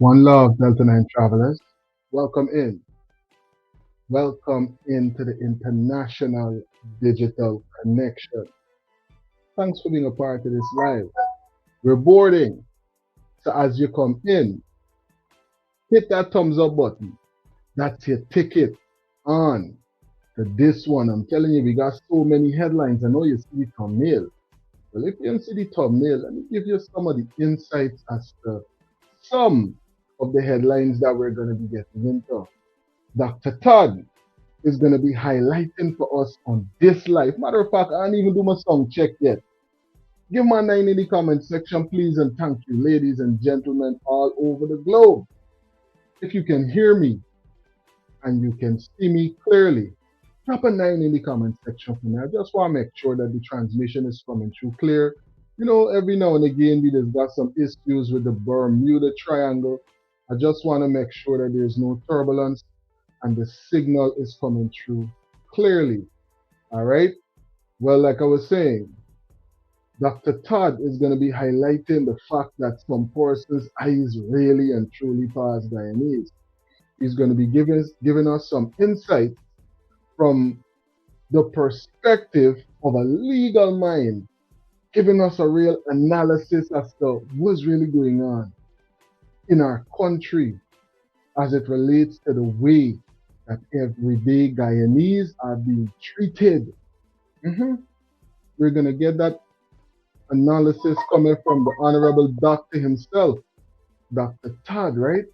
One love, Delta 9 travelers. Welcome in. Welcome into the international digital connection. Thanks for being a part of this live. We're boarding. So as you come in, hit that thumbs up button. That's your ticket on to this one. I'm telling you, we got so many headlines. I know you see the thumbnail. Well, if you don't see the thumbnail, let me give you some of the insights as to some of the headlines that we're going to be getting into. Dr. Todd is going to be highlighting for us on this live. Matter of fact, I didn't even do my song check yet. Give my 9 in the comment section, please, and thank you, ladies and gentlemen all over the globe. If you can hear me and you can see me clearly, drop a 9 in the comment section for me. I just want to make sure that the transmission is coming through clear. You know, every now and again, we just got some issues with the Bermuda Triangle. I just want to make sure that there's no turbulence and the signal is coming through clearly. All right? Well, like I was saying, Dr. Todd is going to be highlighting the fact that some persons' eyes really and truly pass Guyanese. He's going to be giving us some insight from the perspective of a legal mind, giving us a real analysis as to what's really going on in our country as it relates to the way that everyday Guyanese are being treated. We're going to get that analysis coming from the Honorable Doctor himself, Dr. Todd, right?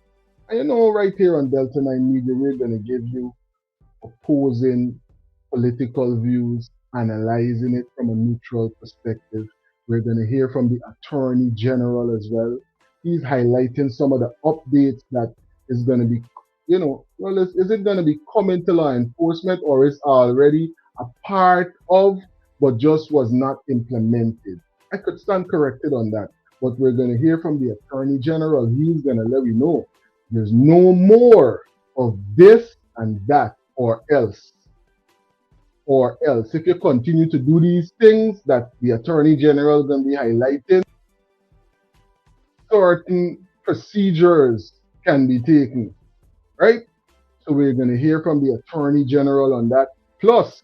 And you know, right here on Delta 9 Media, we're going to give you opposing political views, analyzing it from a neutral perspective. We're going to hear from the Attorney General as well. He's highlighting some of the updates that is going to be, you know, well, is it going to be coming to law enforcement or is already a part of, but just was not implemented? I could stand corrected on that, but we're going to hear from the Attorney General. He's going to let you know there's no more of this and that or else. Or else, if you continue to do these things that the Attorney General is going to be highlighting, certain procedures can be taken, right? So we're going to hear from the Attorney General on that. Plus,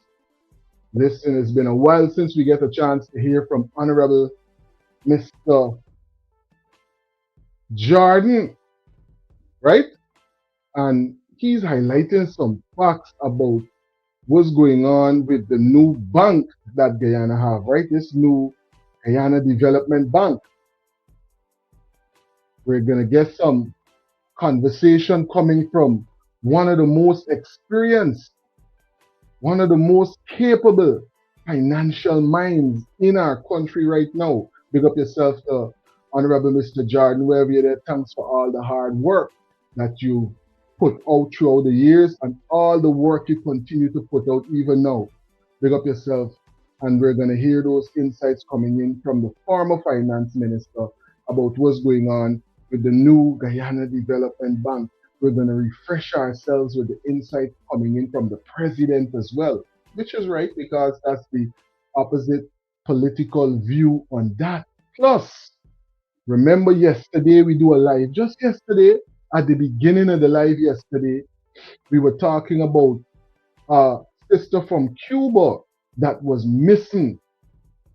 listen, it's been a while since we get a chance to hear from Honorable Mr. Jordan, right? And he's highlighting some facts about what's going on with the new bank that Guyana have, right? This new Guyana Development Bank. We're going to get some conversation coming from one of the most experienced, one of the most capable financial minds in our country right now. Big up yourself, Honorable Mr. Jordan, wherever you're there. Thanks for all the hard work that you put out throughout the years and all the work you continue to put out even now. Big up yourself. And we're going to hear those insights coming in from the former finance minister about what's going on with the new Guyana Development Bank. We're going to refresh ourselves with the insight coming in from the president as well, which is right because that's the opposite political view on that. Plus, remember yesterday we do a live, just yesterday, at the beginning of the live yesterday, we were talking about a sister from Cuba that was missing.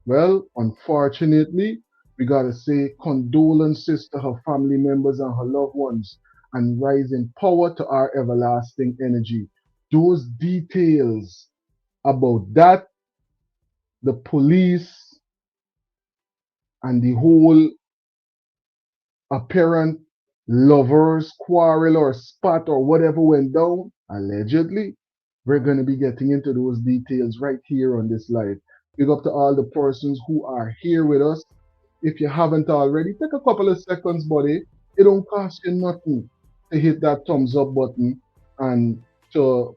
Well, unfortunately, we got to say condolences to her family members and her loved ones and rising power to our everlasting energy. Those details about that, the police and the whole apparent lovers quarrel or spat or whatever went down, allegedly, we're going to be getting into those details right here on this live. Big up to all the persons who are here with us. If you haven't already, take a couple of seconds, buddy. It don't cost you nothing to hit that thumbs up button and to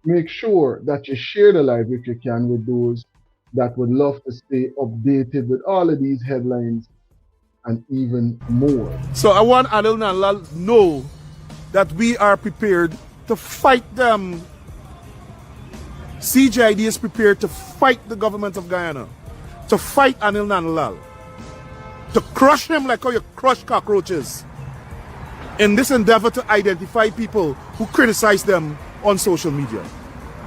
make sure that you share the live if you can with those that would love to stay updated with all of these headlines and even more. So I want Adel Nanlal know that we are prepared to fight them. CJID is prepared to fight the government of Guyana, to fight Anil Nanlal. to crush him like how you crush cockroaches in this endeavor to identify people who criticize them on social media.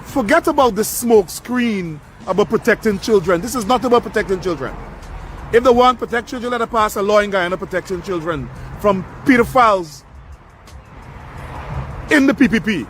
Forget about this smoke screen about protecting children. This is not about protecting children. If they want to protect children, let us pass a law in Guyana protecting children from pedophiles in the PPP.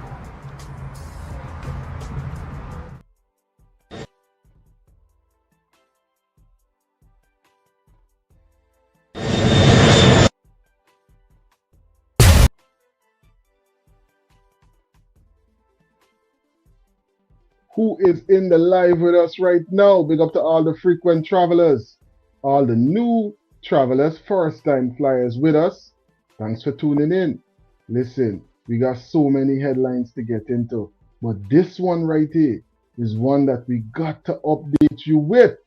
Who is in the live with us right now? Big up to all the frequent travelers, all the new travelers, first time flyers with us. Thanks for tuning in. Listen, we got so many headlines to get into, but this one right here is one that we got to update you with.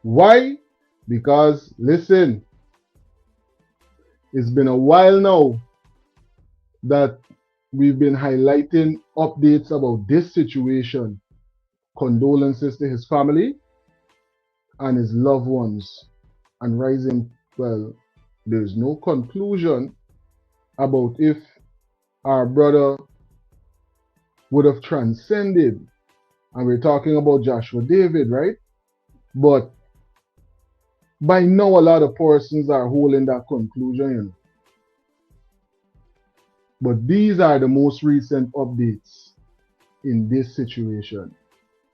Why? Because listen, it's been a while now that we've been highlighting updates about this situation. Condolences to his family and his loved ones, and rising, well, there's no conclusion about if our brother would have transcended. And we're talking about Joshua David, right? But by now, a lot of persons are holding that conclusion, you know. But these are the most recent updates in this situation.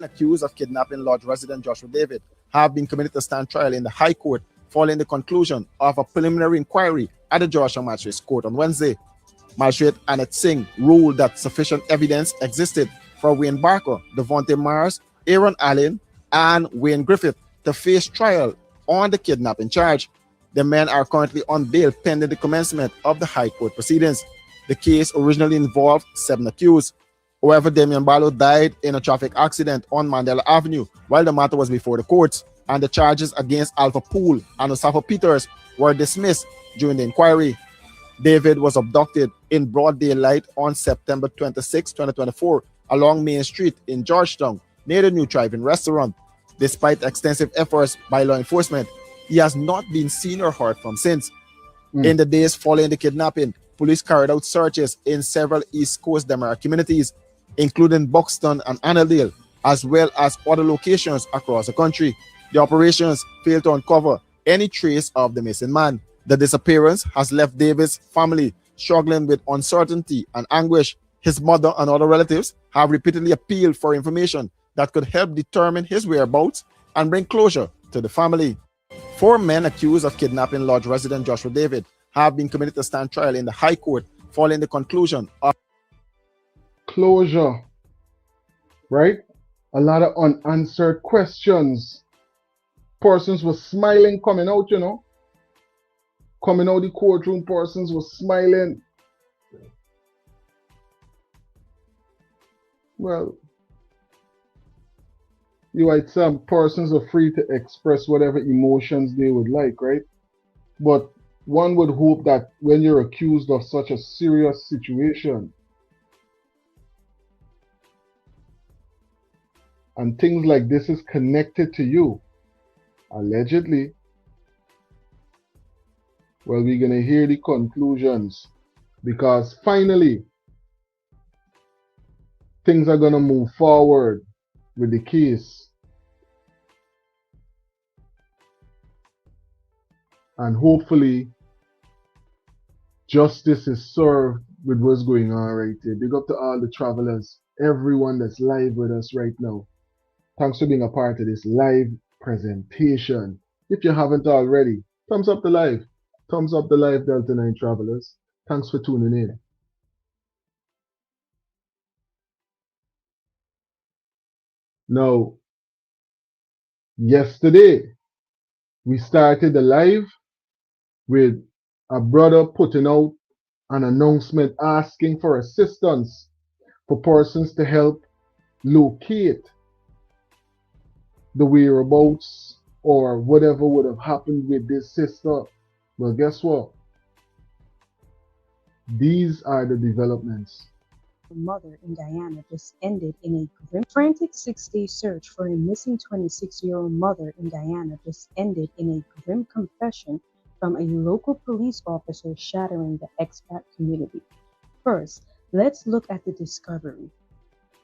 Accused of kidnapping Lodge resident Joshua David have been committed to stand trial in the High Court following the conclusion of a preliminary inquiry at the Georgia Magistrates Court on Wednesday. Magistrate Annette Singh ruled that sufficient evidence existed for Wayne Barker, Devontae Mars, Aaron Allen, and Wayne Griffith to face trial on the kidnapping charge. The men are currently on bail pending the commencement of the High Court proceedings. The case originally involved 7 accused. However, Damian Barlow died in a traffic accident on Mandela Avenue while the matter was before the courts, and the charges against Alpha Poole and Osafo Peters were dismissed during the inquiry. David was abducted in broad daylight on September 26, 2024, along Main Street in Georgetown, near the new drive-in restaurant. Despite extensive efforts by law enforcement, he has not been seen or heard from since. In the days following the kidnapping, police carried out searches in several East Coast Demara communities, including Buxton and Annandale, as well as other locations across the country. The operations failed to uncover any trace of the missing man. The disappearance has left David's family struggling with uncertainty and anguish. His mother and other relatives have repeatedly appealed for information that could help determine his whereabouts and bring closure to the family. 4 men accused of kidnapping Lodge resident Joshua David have been committed to stand trial in the High Court following the conclusion of closure, right? A lot of unanswered questions. Persons were smiling coming out, you know. Coming out the courtroom, persons were smiling. Well, you right, some persons are free to express whatever emotions they would like, right? But one would hope that when you're accused of such a serious situation, and things like this is connected to you, allegedly, well, we're going to hear the conclusions, because finally, things are going to move forward with the case. And hopefully, justice is served with what's going on right here. Big up to all the travelers, everyone that's live with us right now. Thanks for being a part of this live presentation. If you haven't already, thumbs up the live. Thumbs up the live, Delta 9 travelers. Thanks for tuning in. Now, yesterday, we started the live with a brother putting out an announcement asking for assistance for persons to help locate the whereabouts or whatever would have happened with this sister. Well, guess what? These are the developments. Mother in Guyana just ended in a grim, frantic 6-day search for a missing 26-year-old mother in Guyana just ended in a grim confession from a local police officer shattering the expat community. First, let's look at the discovery.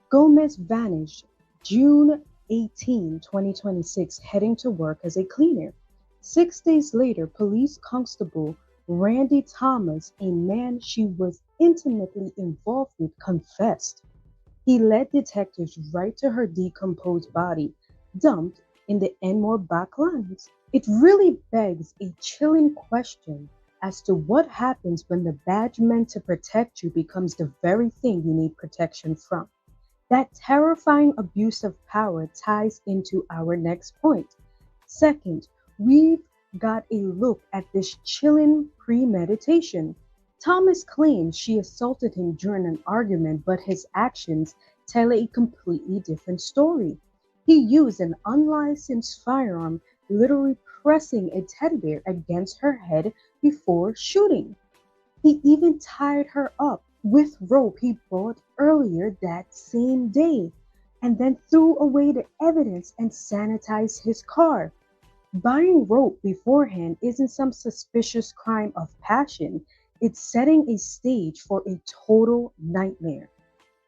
Gomez vanished June 18, 2026, heading to work as a cleaner. 6 days later, police constable Randy Thomas, a man she was intimately involved with, confessed. He led detectives right to her decomposed body, dumped in the Enmore backlines. It really begs a chilling question as to what happens when the badge meant to protect you becomes the very thing you need protection from. That terrifying abuse of power ties into our next point. Second, we've got a look at this chilling premeditation. Thomas claims she assaulted him during an argument, but his actions tell a completely different story. He used an unlicensed firearm, literally pressing a teddy bear against her head before shooting. He even tied her up with rope he bought earlier that same day, and then threw away the evidence and sanitized his car. Buying rope beforehand isn't some suspicious crime of passion, it's setting a stage for a total nightmare.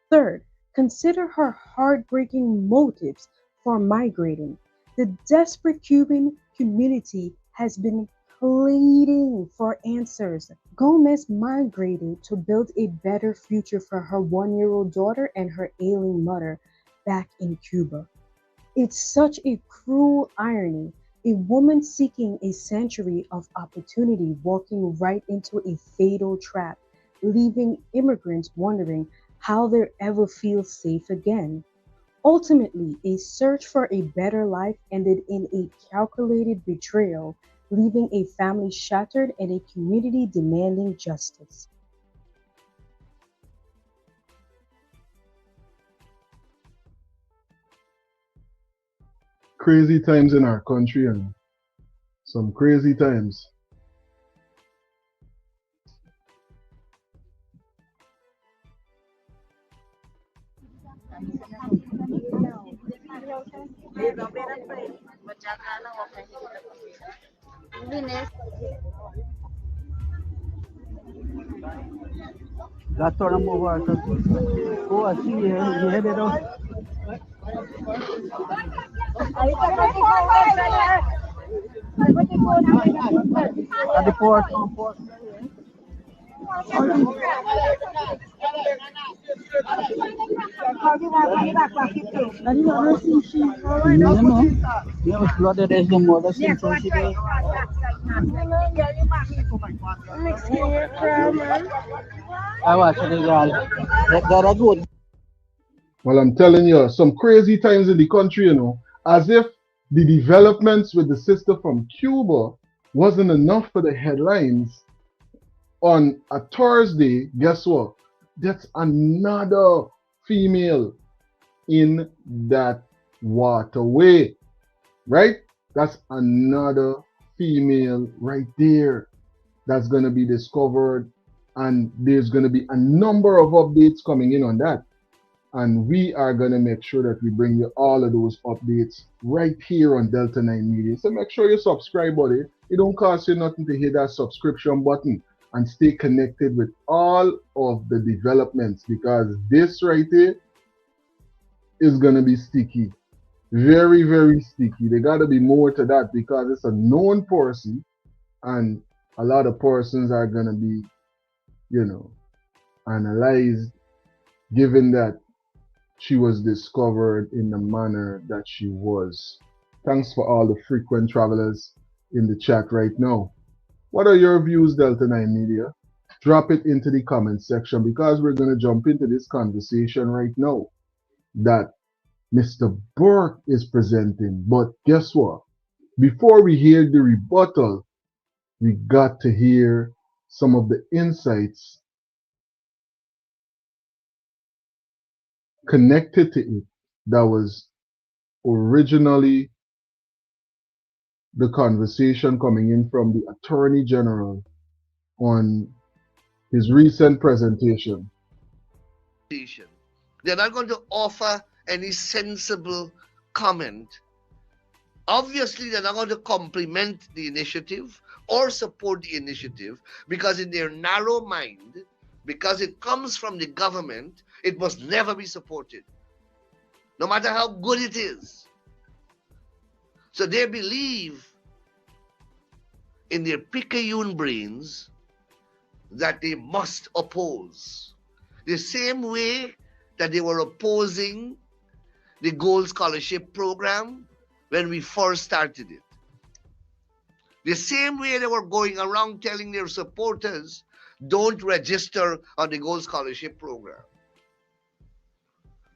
Third, consider her heartbreaking motives for migrating. The desperate Cuban community has been pleading for answers. Gomez migrated to build a better future for her 1-year-old daughter and her ailing mother back in Cuba. It's such a cruel irony. A woman seeking a century of opportunity walking right into a fatal trap, leaving immigrants wondering how they'll ever feel safe again. Ultimately, a search for a better life ended in a calculated betrayal, leaving a family shattered and a community demanding justice. Crazy times in our country, and some crazy times. That's what I'm over. Oh, I see you headed out. At the port. You know, flooded as the mother since she did. I watch it, girl. That are good. Well, I'm telling you, some crazy times in the country, as if the developments with the sister from Cuba wasn't enough for the headlines. On a Thursday, guess what? That's another female in that waterway, right? That's another female right there that's going to be discovered. And there's going to be a number of updates coming in on that. And we are going to make sure that we bring you all of those updates right here on Delta 9 Media. So make sure you subscribe, buddy. It don't cost you nothing to hit that subscription button and stay connected with all of the developments, because this right here is going to be sticky. Very, very sticky. There got to be more to that because it's a known person and a lot of persons are going to be, analyzed given that she was discovered in the manner that she was. Thanks for all the frequent travelers in the chat right now. What are your views, Delta 9 Media? Drop it into the comment section because we're going to jump into this conversation right now that Mr. Burke is presenting. But guess what? Before we hear the rebuttal, we got to hear some of the insights connected to it that was originally the conversation coming in from the Attorney General on his recent presentation. They're not going to offer any sensible comment. Obviously, they're not going to compliment the initiative or support the initiative, because in their narrow mind, because it comes from the government, it must never be supported, no matter how good it is. So they believe in their picayune brains that they must oppose. The same way that they were opposing the Gold Scholarship Program when we first started it. The same way they were going around telling their supporters, don't register on the Gold Scholarship Program.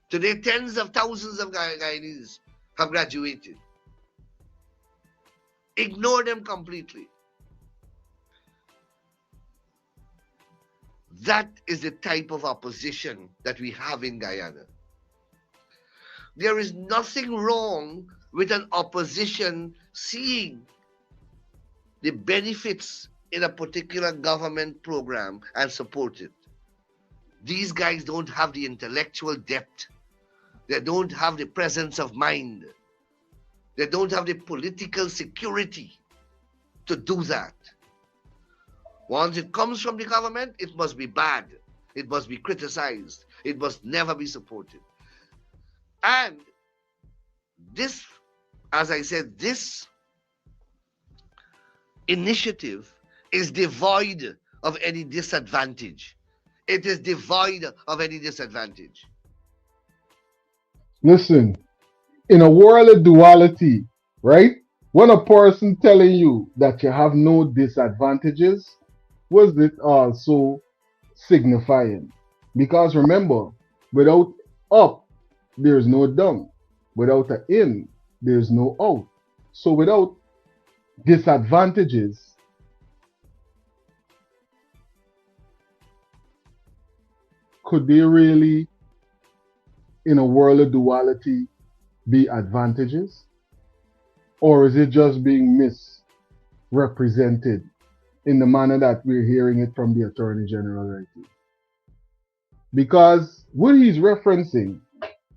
Today, tens of thousands of Guyanese have graduated. Ignore them completely. That is the type of opposition that we have in Guyana. There is nothing wrong with an opposition seeing the benefits in a particular government program and support it. These guys don't have the intellectual depth. They don't have the presence of mind. They don't have the political security to do that. Once it comes from the government, it must be bad. It must be criticized. It must never be supported. And this, as I said, this initiative is devoid of any disadvantage. It is devoid of any disadvantage. Listen, in a world of duality, right? When a person telling you that you have no disadvantages, was it also signifying? Because remember, without up, there's no down. Without an in, there's no out. So without disadvantages, could they really, in a world of duality, be advantages? Or is it just being misrepresented in the manner that we're hearing it from the Attorney General right here? Because what he's referencing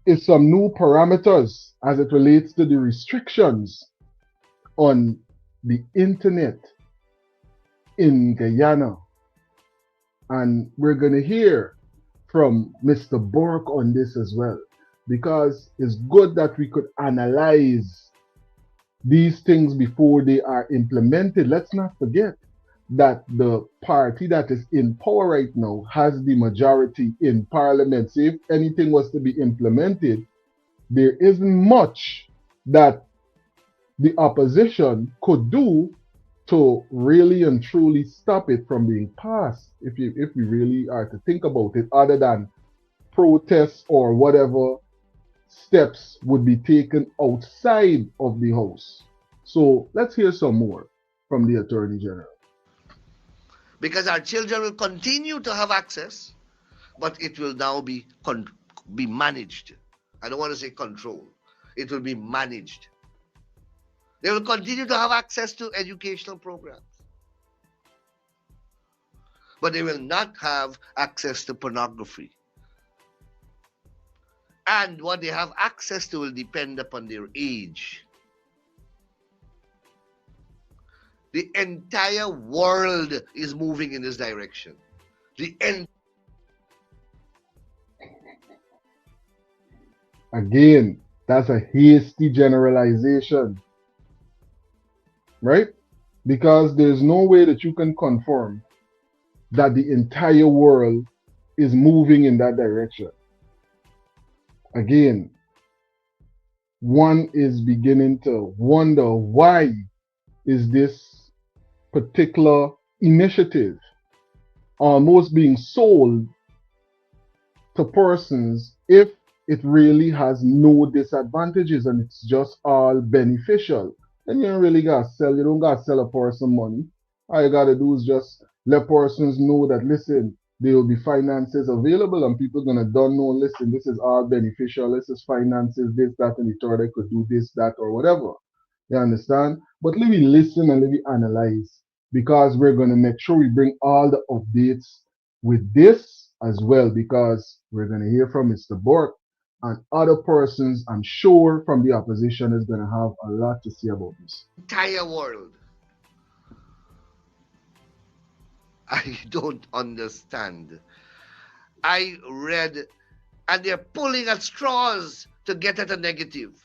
is some new parameters as it relates to the restrictions on the internet in Guyana. And we're going to hear from Mr. Burke on this as well, because it's good that we could analyze these things before they are implemented. Let's not forget that the party that is in power right now has the majority in parliament. So if anything was to be implemented, there isn't much that the opposition could do to really and truly stop it from being passed, if we really are to think about it, other than protests or whatever steps would be taken outside of the House. So let's hear some more from the Attorney General. Because our children will continue to have access, but it will now be managed. I don't want to say control. It will be managed. They will continue to have access to educational programs, but they will not have access to pornography. And what they have access to will depend upon their age. The entire world is moving in this direction. Again, that's a hasty generalization, right? Because there's no way that you can confirm that the entire world is moving in that direction. Again, one is beginning to wonder, why is this particular initiative almost being sold to persons if it really has no disadvantages and it's just all beneficial? And you don't really gotta sell, you don't gotta sell a person money. All you gotta do is just let persons know that, listen, there will be finances available and people gonna don't know, listen, this is all beneficial, this is finances, this, that, and the third, I could do this, that, or whatever. You understand? But let me listen and let me analyze, because we're gonna make sure we bring all the updates with this as well, because we're gonna hear from Mr. Burke and other persons, I'm sure, from the opposition is gonna have a lot to say about this. Entire world. I don't understand. I read, and they're pulling at straws to get at a negative,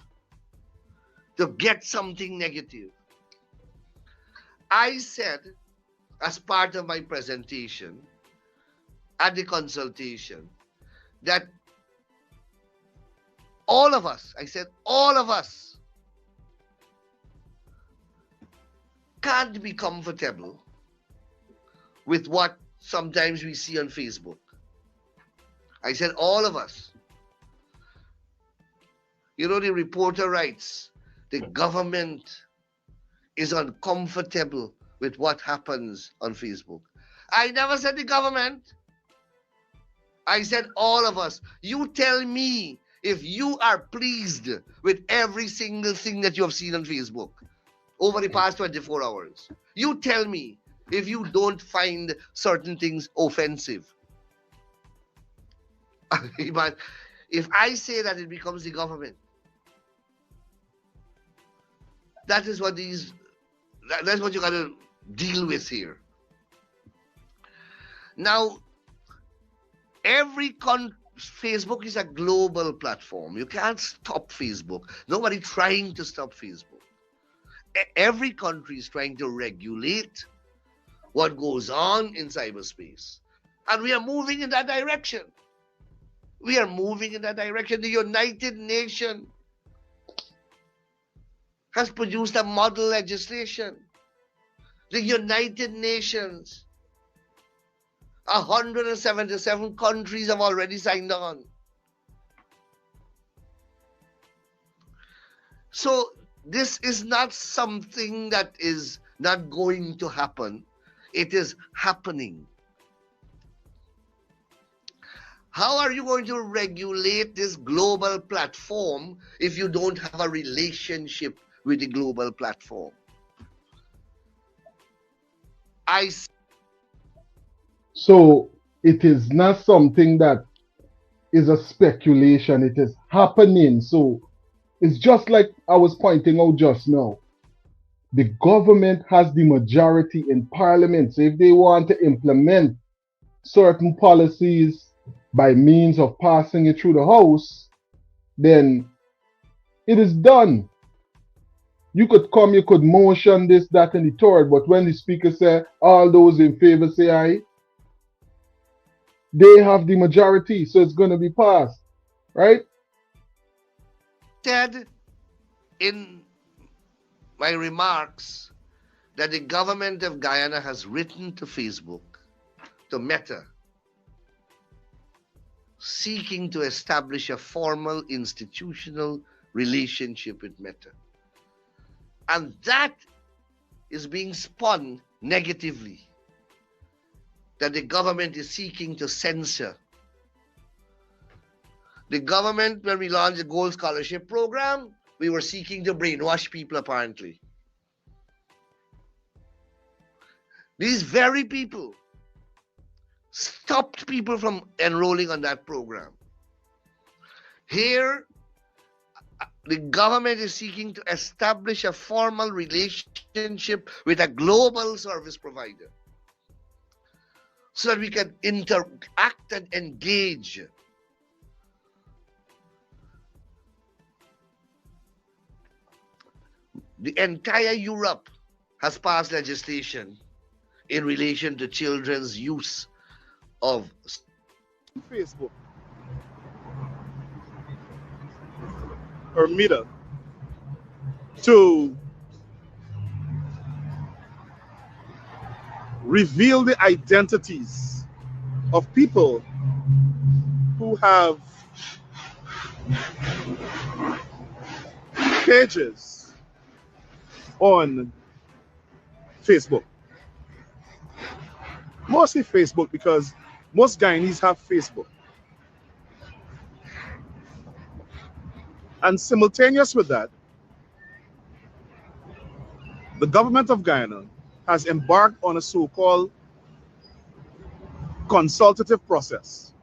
to get something negative. I said, as part of my presentation at the consultation, that all of us, I said, all of us can't be comfortable with what sometimes we see on Facebook. I said, all of us. You know, the reporter writes, the government is uncomfortable with what happens on Facebook. I never said the government. I said all of us. You tell me if you are pleased with every single thing that you have seen on Facebook over the past 24 hours. You tell me if you don't find certain things offensive. But if I say that, it becomes the government. That is what that's what you got to deal with here. Now, Facebook is a global platform. You can't stop Facebook. Nobody trying to stop Facebook. Every country is trying to regulate what goes on in cyberspace. And we are moving in that direction. We are moving in that direction. The United Nations has produced a model legislation. The United Nations, 177 countries have already signed on. So this is not something that is not going to happen. It is happening. How are you going to regulate this global platform if you don't have a relationship with the global platform? So it is not something that is a speculation. It is happening. So it's just like I was pointing out just now. The government has the majority in parliament. So if they want to implement certain policies by means of passing it through the House, then it is done. You could come, you could motion this, that, and the third, but when the speaker says all those in favor say aye, they have the majority, so it's going to be passed, right? Said in my remarks that the government of Guyana has written to Facebook, to Meta, seeking to establish a formal institutional relationship with Meta. And that is being spun negatively, that the government is seeking to censor. The government, when we launched the Gold Scholarship Program, we were seeking to brainwash people, apparently. These very people stopped people from enrolling on that program. Here, the government is seeking to establish a formal relationship with a global service provider so that we can interact and engage. The entire Europe has passed legislation in relation to children's use of Facebook or Meta to reveal the identities of people who have pages on Facebook. Mostly Facebook, because most Guyanese have Facebook. And simultaneous with that, the government of Guyana has embarked on a so-called consultative process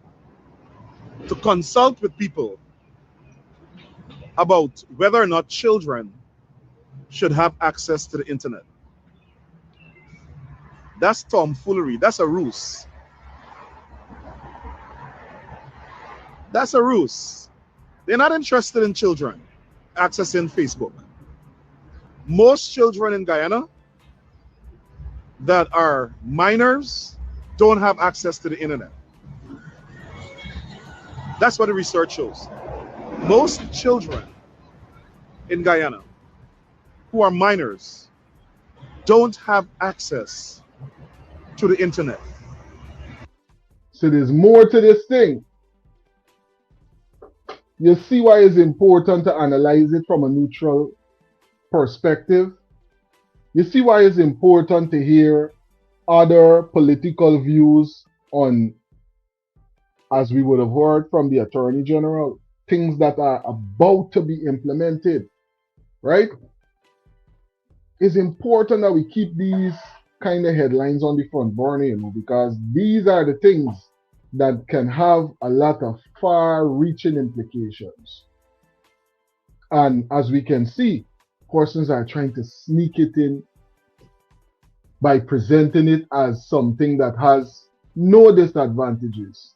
to consult with people about whether or not children should have access to the internet. That's tomfoolery. That's a ruse. That's a ruse. They're not interested in children accessing Facebook. Most children in Guyana that are minors don't have access to the internet. That's what the research shows. Most children in Guyana who are minors don't have access to the internet. So there's more to this thing. You see why it's important to analyze it from a neutral perspective. You see why it's important to hear other political views on, as we would have heard from the Attorney General, things that are about to be implemented, right? It's important that we keep these kind of headlines on the front burner, you know, because these are the things that can have a lot of far-reaching implications. And as we can see, persons are trying to sneak it in by presenting it as something that has no disadvantages.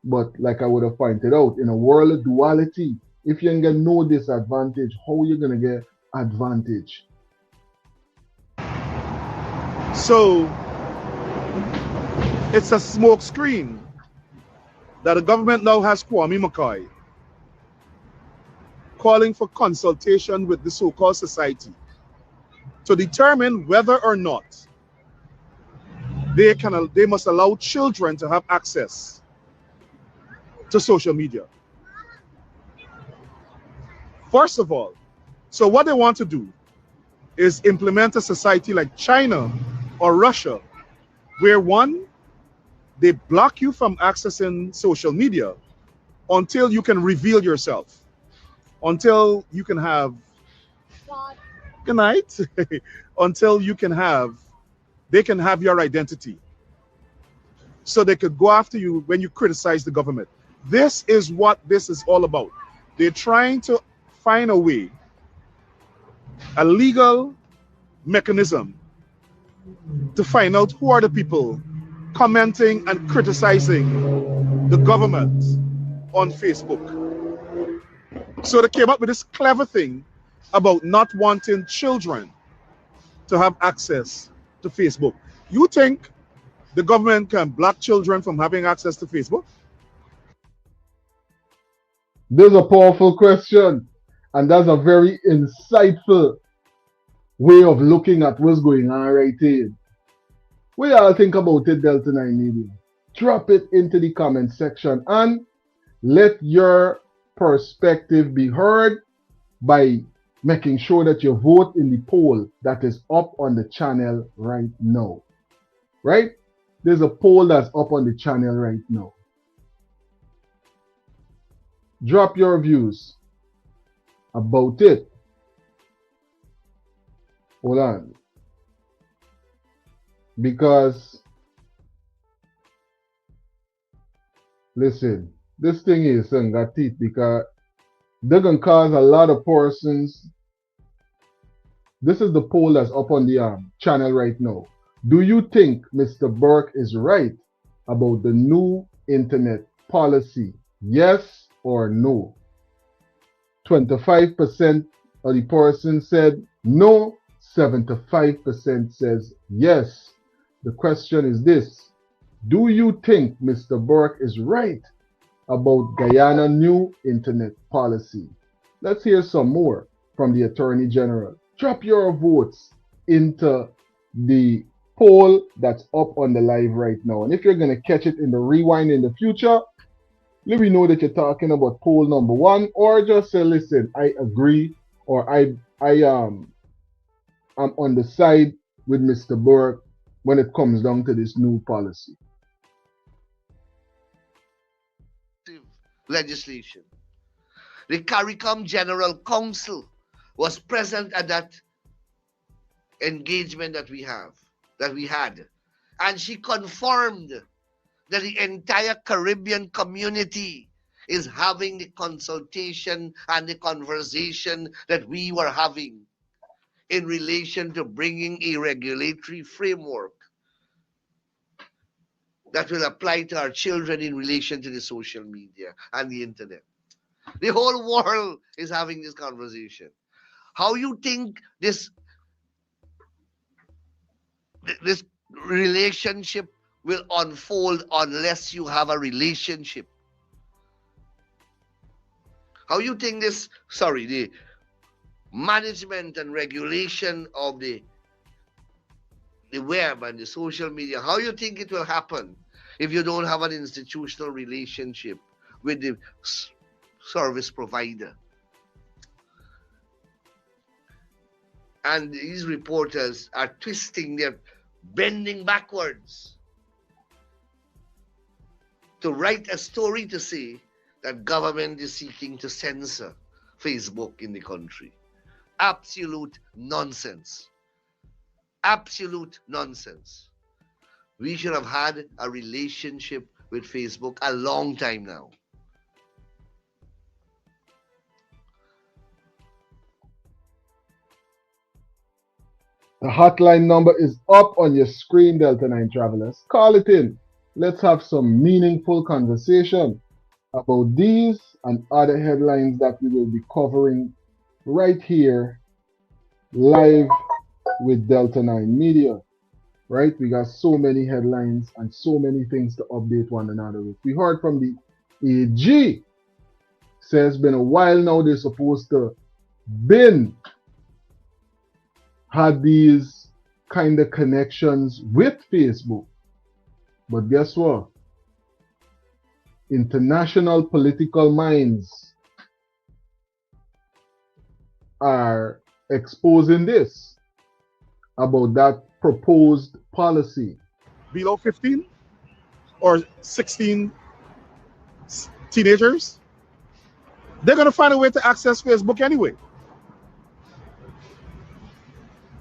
But like I would have pointed out, in a world of duality, if you ain't get no disadvantage, how are you gonna get advantage? So it's a smoke screen that the government now has Kwame McCoy calling for consultation with the so-called society to determine whether or not they must allow children to have access to social media. First of all, so what they want to do is implement a society like China or Russia, where one, they block you from accessing social media until you can reveal yourself, until you can have, good night, until you can have, they can have your identity. So they could go after you when you criticize the government. This is what this is all about. They're trying to find a way, a legal mechanism to find out who are the people commenting and criticizing the government on Facebook. So they came up with this clever thing about not wanting children to have access to Facebook. You think the government can block children from having access to Facebook? This is a powerful question, and that's a very insightful way of looking at what's going on right here. What y'all think about it, Delta 9 Media? Drop it into the comment section and let your perspective be heard by making sure that you vote in the poll that is up on the channel right now. Right? There's a poll that's up on the channel right now. Drop your views about it. Hold on. Because, listen, this thing is got teeth because they're going to cause a lot of persons. This is the poll that's up on the channel right now. Do you think Mr. Burke is right about the new internet policy? Yes or no? 25% of the person said no, 75% says yes. The question is this: do you think Mr. Burke is right about Guyana new internet policy? Let's hear some more from the Attorney General. Drop your votes into the poll that's up on the live right now. And if you're going to catch it in the rewind in the future, let me know that you're talking about poll number 1, or just say, listen, I agree, or I'm on the side with Mr. Burke when it comes down to this new policy. Legislation. The CARICOM General Council was present at that engagement that we had, and she confirmed that the entire Caribbean community is having the consultation and the conversation that we were having in relation to bringing a regulatory framework that will apply to our children in relation to the social media and the internet. The whole world is having this conversation. How you think this relationship will unfold unless you have a relationship? How you think the management and regulation of the web and the social media, how you think it will happen if you don't have an institutional relationship with the service provider? And these reporters are bending backwards to write a story to say that government is seeking to censor Facebook in the country. Absolute nonsense. Absolute nonsense. We should have had a relationship with Facebook a long time now. The hotline number is up on your screen, Delta 9 travelers. Call it in. Let's have some meaningful conversation about these and other headlines that we will be covering right here, live with Delta 9 Media. Right? We got so many headlines and so many things to update one another with. We heard from the AG. Says it's been a while now they're supposed to had these kind of connections with Facebook. But guess what? International political minds are exposing this about that proposed policy. Below 15 or 16 teenagers, they're going to find a way to access Facebook anyway.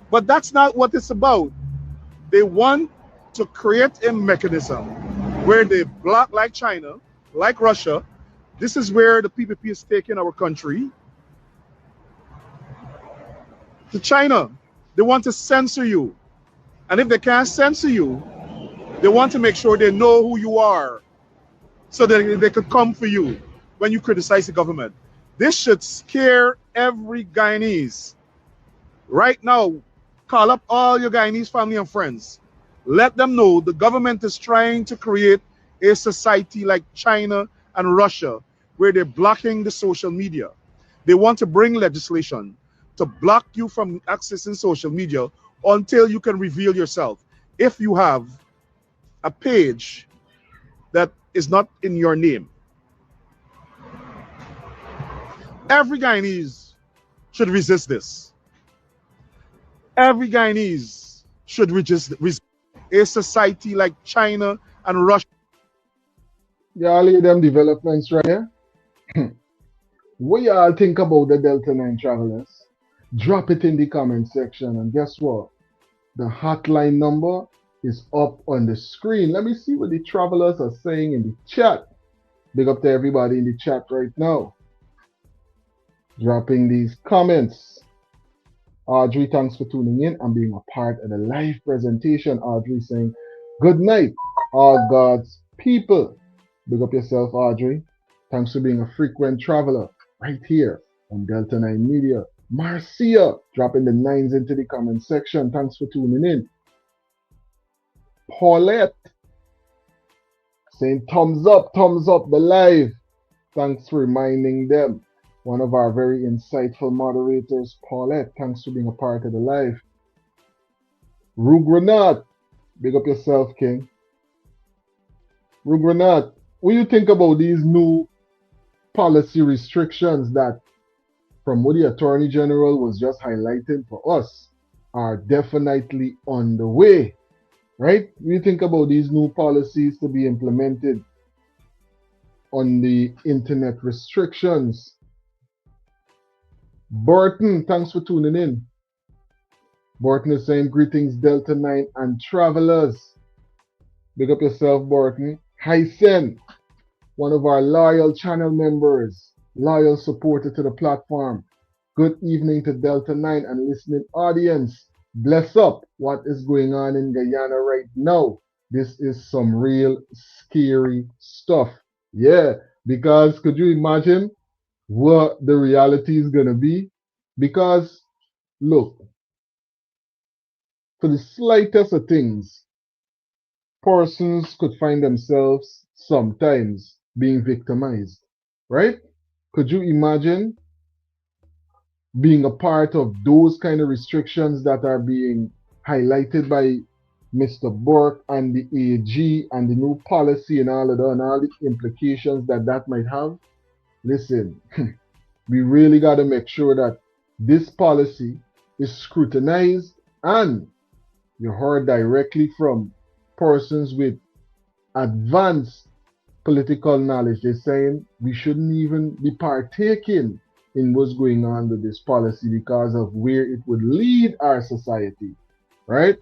But that's not what it's about. They want to create a mechanism where they block, like China, like Russia. This is where the PPP is taking our country. To China, they want to censor you. And if they can't censor you, they want to make sure they know who you are so that they could come for you when you criticize the government. This should scare every Guyanese. Right now, call up all your Guyanese family and friends. Let them know the government is trying to create a society like China and Russia where they're blocking the social media. They want to bring legislation to block you from accessing social media until you can reveal yourself. If you have a page that is not in your name. Every Guyanese should resist this. Every Guyanese should resist a society like China and Russia. Y'all hear them developments right here? What y'all think about the Delta 9 travelers? Drop it in the comment section, and guess what? The hotline number is up on the screen. Let me see what the travelers are saying in the chat. Big up to everybody in the chat right now. Dropping these comments. Audrey, thanks for tuning in and being a part of the live presentation. Audrey saying, good night, all God's people. Big up yourself, Audrey. Thanks for being a frequent traveler right here on Delta 9 Media. Marcia, dropping the 9s into the comment section. Thanks for tuning in. Paulette, saying thumbs up the live. Thanks for reminding them. One of our very insightful moderators, Paulette, thanks for being a part of the live. Rugranat, big up yourself, King. Rugranat, what do you think about these new policy restrictions that, from what the Attorney General was just highlighting for us, are definitely on the way, right? What do you think about these new policies to be implemented on the internet restrictions? Burton, thanks for tuning in. Burton is saying greetings, Delta 9 and travelers. Big up yourself, Burton. Hysen, one of our loyal channel members, loyal supporter to the platform. Good evening to Delta 9 and listening audience. Bless up what is going on in Guyana right now. this is some real scary stuff. Yeah, because could you imagine what the reality is going to be? Because, look, for the slightest of things, persons could find themselves sometimes being victimized, right? Could you imagine being a part of those kind of restrictions that are being highlighted by Mr. Burke and the AG and the new policy and all of that and all the implications that that might have? Listen, we really got to make sure that this policy is scrutinized and you heard directly from persons with advanced political knowledge. They're saying we shouldn't even be partaking in what's going on with this policy because of where it would lead our society, right?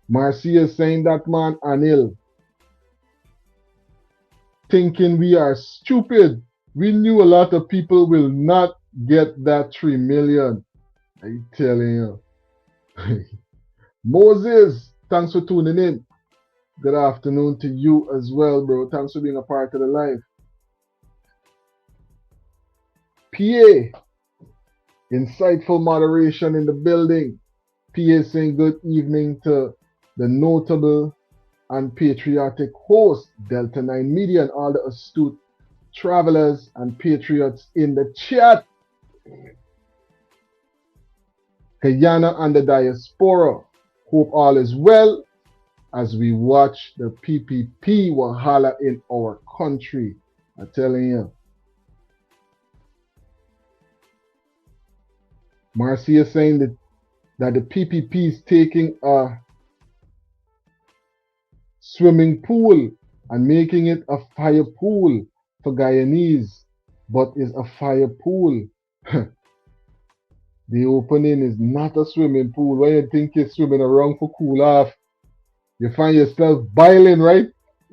Marcia is saying that man Anil thinking we are stupid. We knew a lot of people will not get that 3 million. I'm telling you. Moses, thanks for tuning in. Good afternoon to you as well, bro. Thanks for being a part of the live. PA, insightful moderation in the building. PA saying good evening to the notable and patriotic host, Delta 9 Media, and all the astute travelers and patriots in the chat. Guyana and the Diaspora, hope all is well as we watch the PPP Wahala in our country. I'm telling you. Marcia saying that the PPP is taking a swimming pool and making it a fire pool for Guyanese, but is a fire pool. The opening is not a swimming pool. When you think you're swimming around for cool off, you find yourself boiling, right?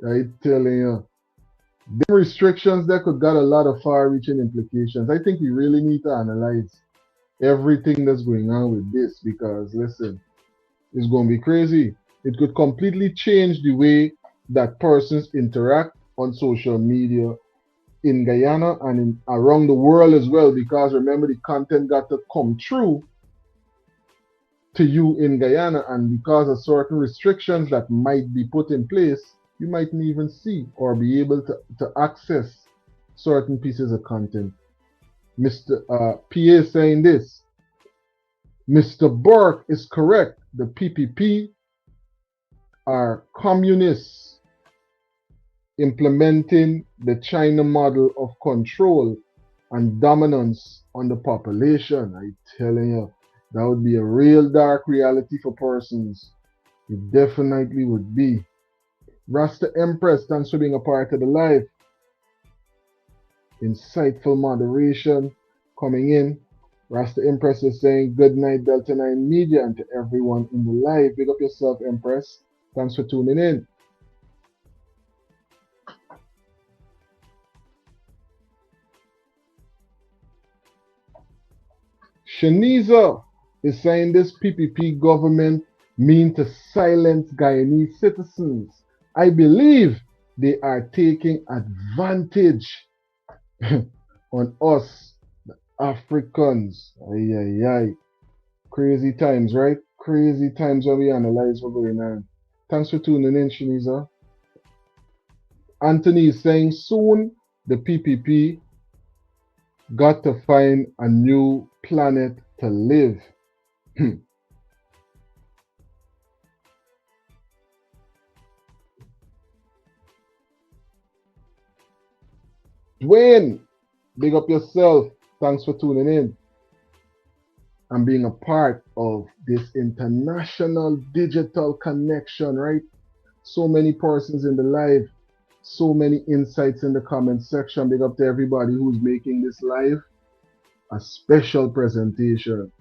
I'm telling you. The restrictions that could got a lot of far-reaching implications. I think we really need to analyze everything that's going on with this because, listen, it's going to be crazy. It could completely change the way that persons interact on social media in Guyana and around the world as well, because remember the content got to come through to you in Guyana, and because of certain restrictions that might be put in place, you mightn't even see or be able to access certain pieces of content. Mr. PA saying this, Mr. Burke is correct. The PPP are communists implementing the China model of control and dominance on the population. I'm telling you, that would be a real dark reality for persons. It definitely would be. Rasta Empress, thanks for being a part of the live. Insightful moderation coming in. Rasta Empress is saying good night Delta 9 Media and to everyone in the live. Big up yourself, Empress. Thanks for tuning in. Shaniza is saying this PPP government mean to silence Guyanese citizens. I believe they are taking advantage on us, the Africans. Ay, ay, ay. Crazy times, right? Crazy times when we analyze what's going on. Thanks for tuning in, Shaniza. Anthony is saying soon the PPP got to find a new planet to live. Dwayne, big up yourself. Thanks for tuning in and being a part of this international digital connection, right? So many persons in the live, so many insights in the comment section. Big up to everybody who's making this live a special presentation.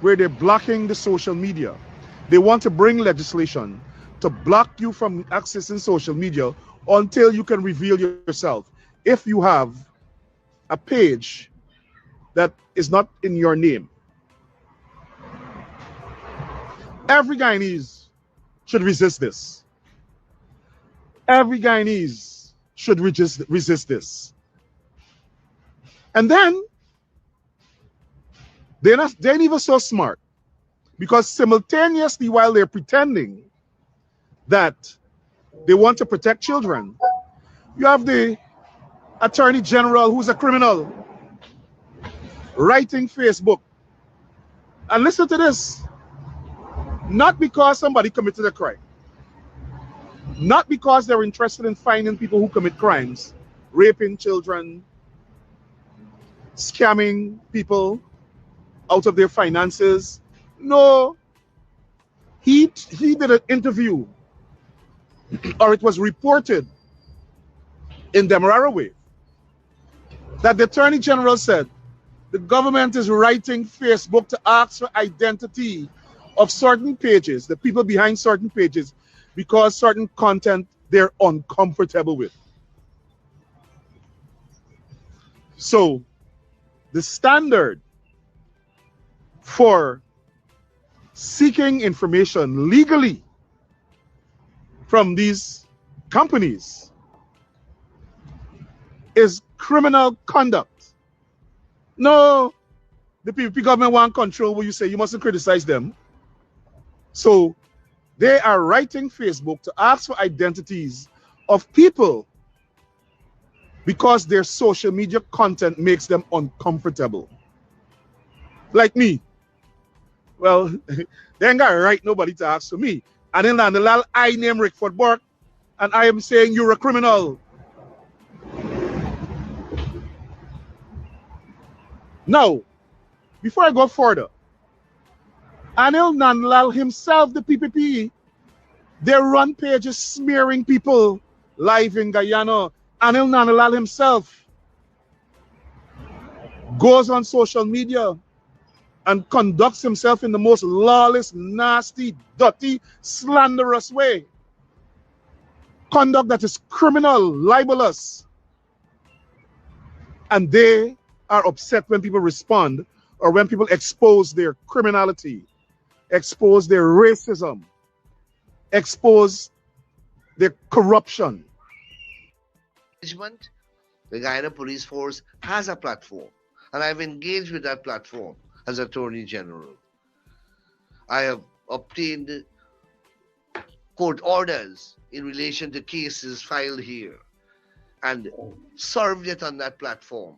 Where they're blocking the social media. They want to bring legislation to block you from accessing social media until you can reveal yourself. If you have a page that is not in your name. Every Guyanese should resist this. Every Guyanese should resist this. And then they're even so smart, because simultaneously, while they're pretending that they want to protect children, you have the Attorney General, who's a criminal, writing Facebook. And listen to this. Not because somebody committed a crime, not because they're interested in finding people who commit crimes, raping children, scamming people out of their finances. No. He did an interview, or it was reported in Demerara Wave, that the Attorney General said the government is writing Facebook to ask for identity of certain pages, the people behind certain pages, because certain content they're uncomfortable with. So the standard for seeking information legally from these companies is criminal conduct. No, the PPP government want control what you say. You mustn't criticize them. So they are writing Facebook to ask for identities of people because their social media content makes them uncomfortable. Like me. Well, they ain't got to write nobody to ask for me. And then the lal I name Rickford Burke, and I am saying you're a criminal. Now, before I go further, Anil Nanlal himself, the PPP, they run pages smearing people live in Guyana. Anil Nanlal himself goes on social media and conducts himself in the most lawless, nasty, dirty, slanderous way. Conduct that is criminal, libelous. And they are upset when people respond, or when people expose their criminality, expose their racism, expose their corruption. The Guyana Police Force has a platform, and I've engaged with that platform as Attorney General. I have obtained court orders in relation to cases filed here and served it on that platform.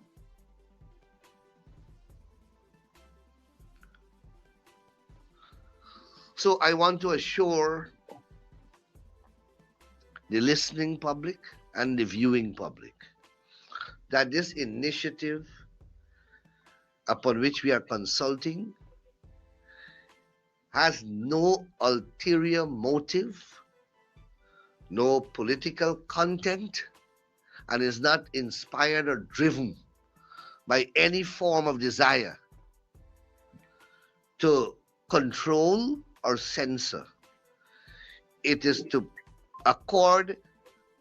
So I want to assure the listening public and the viewing public that this initiative upon which we are consulting has no ulterior motive, no political content, and is not inspired or driven by any form of desire to control or censor. It is to accord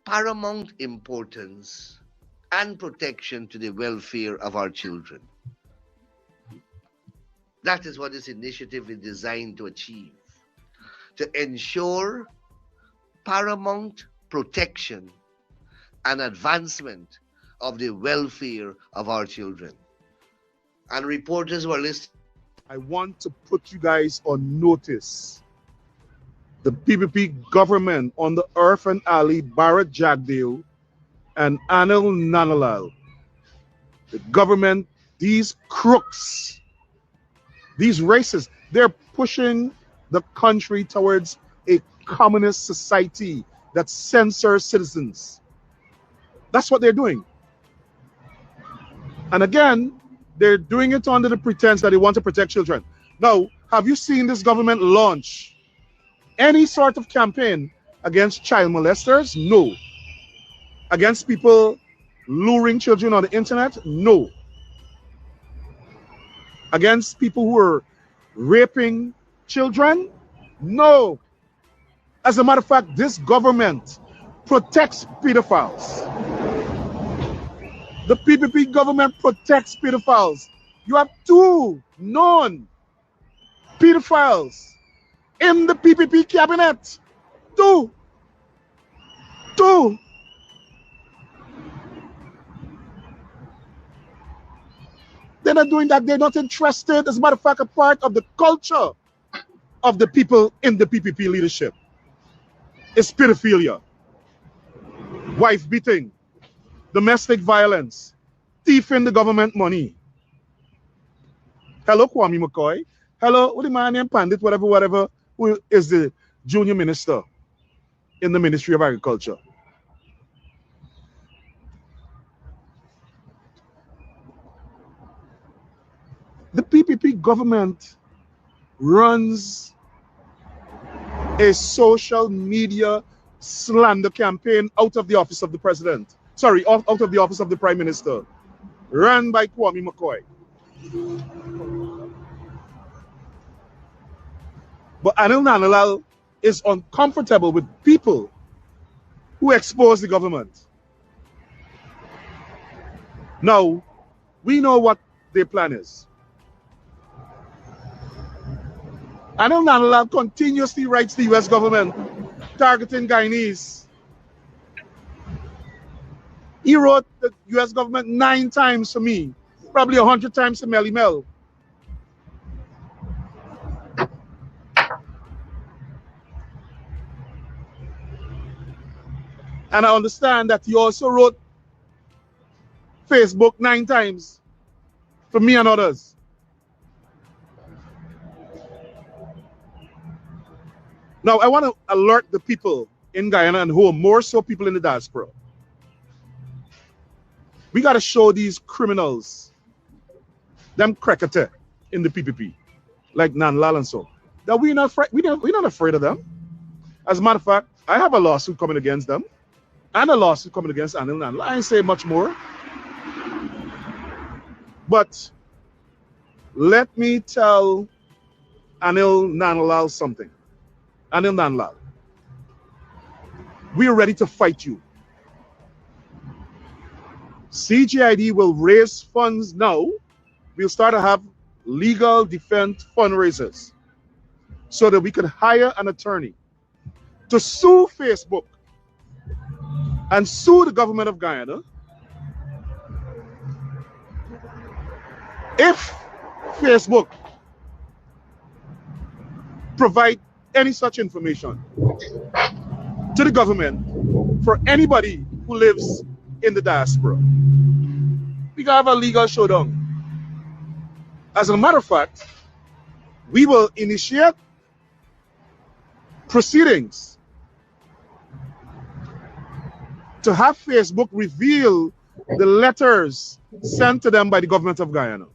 paramount importance and protection to the welfare of our children. That is what this initiative is designed to achieve, to ensure paramount protection and advancement of the welfare of our children. And reporters who are listening, I want to put you guys on notice. The PPP government under Irfan Ali, Barrett Jagdeo, and Anil Nanalal, the government, these crooks, these racists, they're pushing the country towards a communist society that censors citizens. That's what they're doing. And again, they're doing it under the pretense that they want to protect children. Now, have you seen this government launch any sort of campaign against child molesters? No. Against people luring children on the internet? No. Against people who are raping children? No. As a matter of fact, this government protects pedophiles. The PPP government protects pedophiles. You have 2 known pedophiles in the PPP cabinet. Two. They're not doing that. They're not interested. As a matter of fact, a part of the culture of the people in the PPP leadership is pedophilia, wife beating, domestic violence, thieving the government money. Hello, Kwame McCoy. Hello, what the man named Pandit, whatever, who is the junior minister in the Ministry of Agriculture. The PPP government runs a social media slander campaign out of the office of the president. Sorry, out of the office of the prime minister, run by Kwame McCoy. But Anil Nanalal is uncomfortable with people who expose the government. Now, we know what their plan is. Anil Nanalal continuously writes the US government targeting Guyanese. He wrote the US government 9 times to me, probably 100 times to Melly Mel. And I understand that he also wrote Facebook 9 times for me and others. Now, I want to alert the people in Guyana and who are more so people in the diaspora. We got to show these criminals, them cricketers in the PPP, like Nanlal and so, that we're not afraid of them. As a matter of fact, I have a lawsuit coming against them and a lawsuit coming against Anil Nanlal. I ain't say much more. But let me tell Anil Nanlal something. Anil Nanlal, we are ready to fight you. CGID will raise funds now. We'll start to have legal defense fundraisers so that we could hire an attorney to sue Facebook and sue the government of Guyana if Facebook provide any such information to the government for anybody who lives in the diaspora. We gotta have a legal showdown. As a matter of fact, we will initiate proceedings to have Facebook reveal the letters sent to them by the government of Guyana.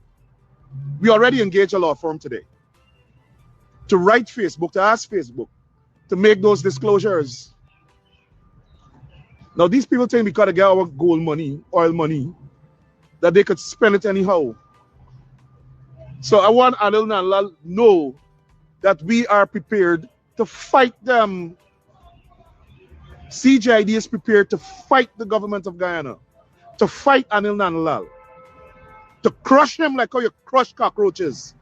We already engaged a law firm today to write Facebook, to ask Facebook to make those disclosures. Now, these people think because they get our gold money, oil money, that they could spend it anyhow. So I want Anil Nanlal to know that we are prepared to fight them. CGID is prepared to fight the government of Guyana, to fight Anil Nanlal, to crush him like how you crush cockroaches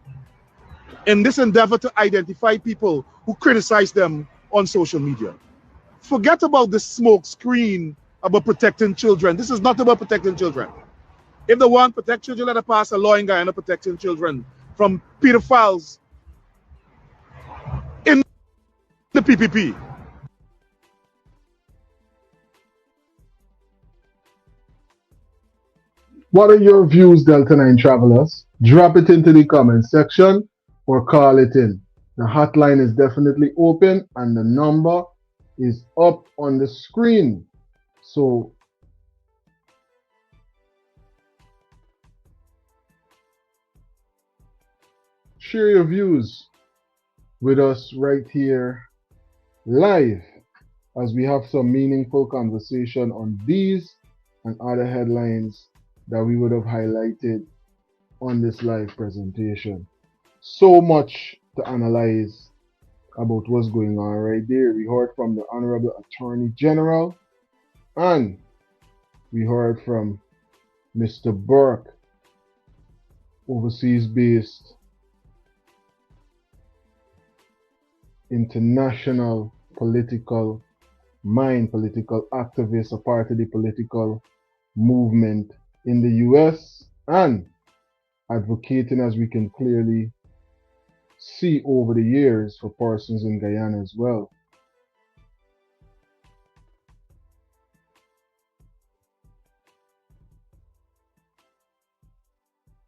in this endeavor to identify people who criticize them on social media. Forget about this smoke screen about protecting children. This is not about protecting children. If they want to protect children, let us pass a law in Guyana protecting children from pedophiles in the PPP. What are your views, Delta 9 travelers? Drop it into the comment section or call it in. The hotline is definitely open and the number is up on the screen. So share your views with us right here live as we have some meaningful conversation on these and other headlines that we would have highlighted on this live presentation. So much to analyze about what's going on right there. We heard from the Honorable Attorney General and we heard from Mr. Burke, overseas-based international political mind, political activist, a part of the political movement in the US, and advocating, as we can clearly see over the years, for persons in Guyana as well.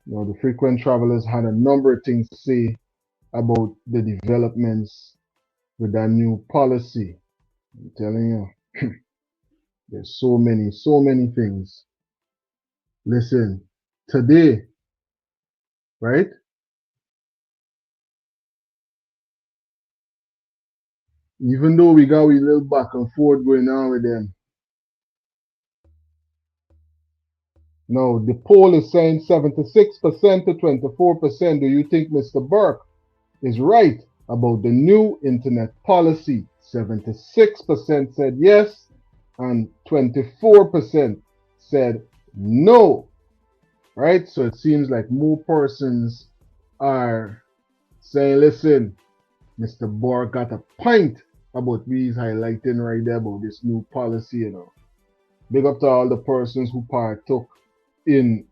Now, the frequent travelers had a number of things to say about the developments with that new policy. I'm telling you, there's so many things. Listen, today, right? Even though we got a little back and forth going on with them, now the poll is saying 76% to 24%. Do you think Mr. Burke is right about the new internet policy? 76% said yes, and 24% said no. Right? So it seems like more persons are saying, listen, Mr. Burke got a point about he's highlighting right there about this new policy, you know. Big up to all the persons who partook in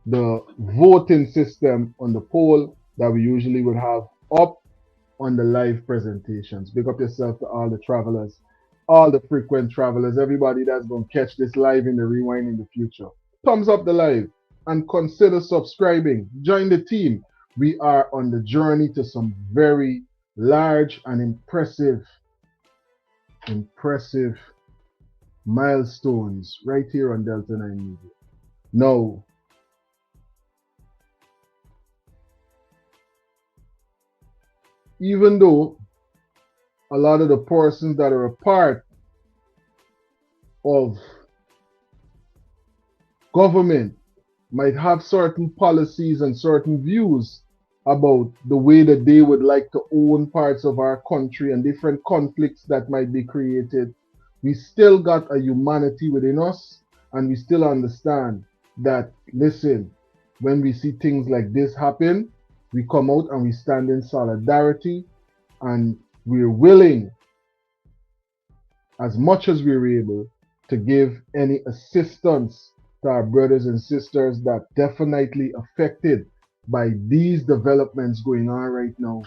the voting system on the poll that we usually would have up on the live presentations. Big up yourself to all the travelers, all the frequent travelers, everybody that's going to catch this live in the rewind in the future. Thumbs up the live and consider subscribing. Join the team. We are on the journey to some very large and impressive milestones right here on Delta 9 Media. Now, even though a lot of the persons that are a part of government might have certain policies and certain views about the way that they would like to own parts of our country and different conflicts that might be created, we still got a humanity within us, and we still understand that, listen, when we see things like this happen, we come out and we stand in solidarity, and we're willing, as much as we're able, to give any assistance to our brothers and sisters that definitely affected by these developments going on right now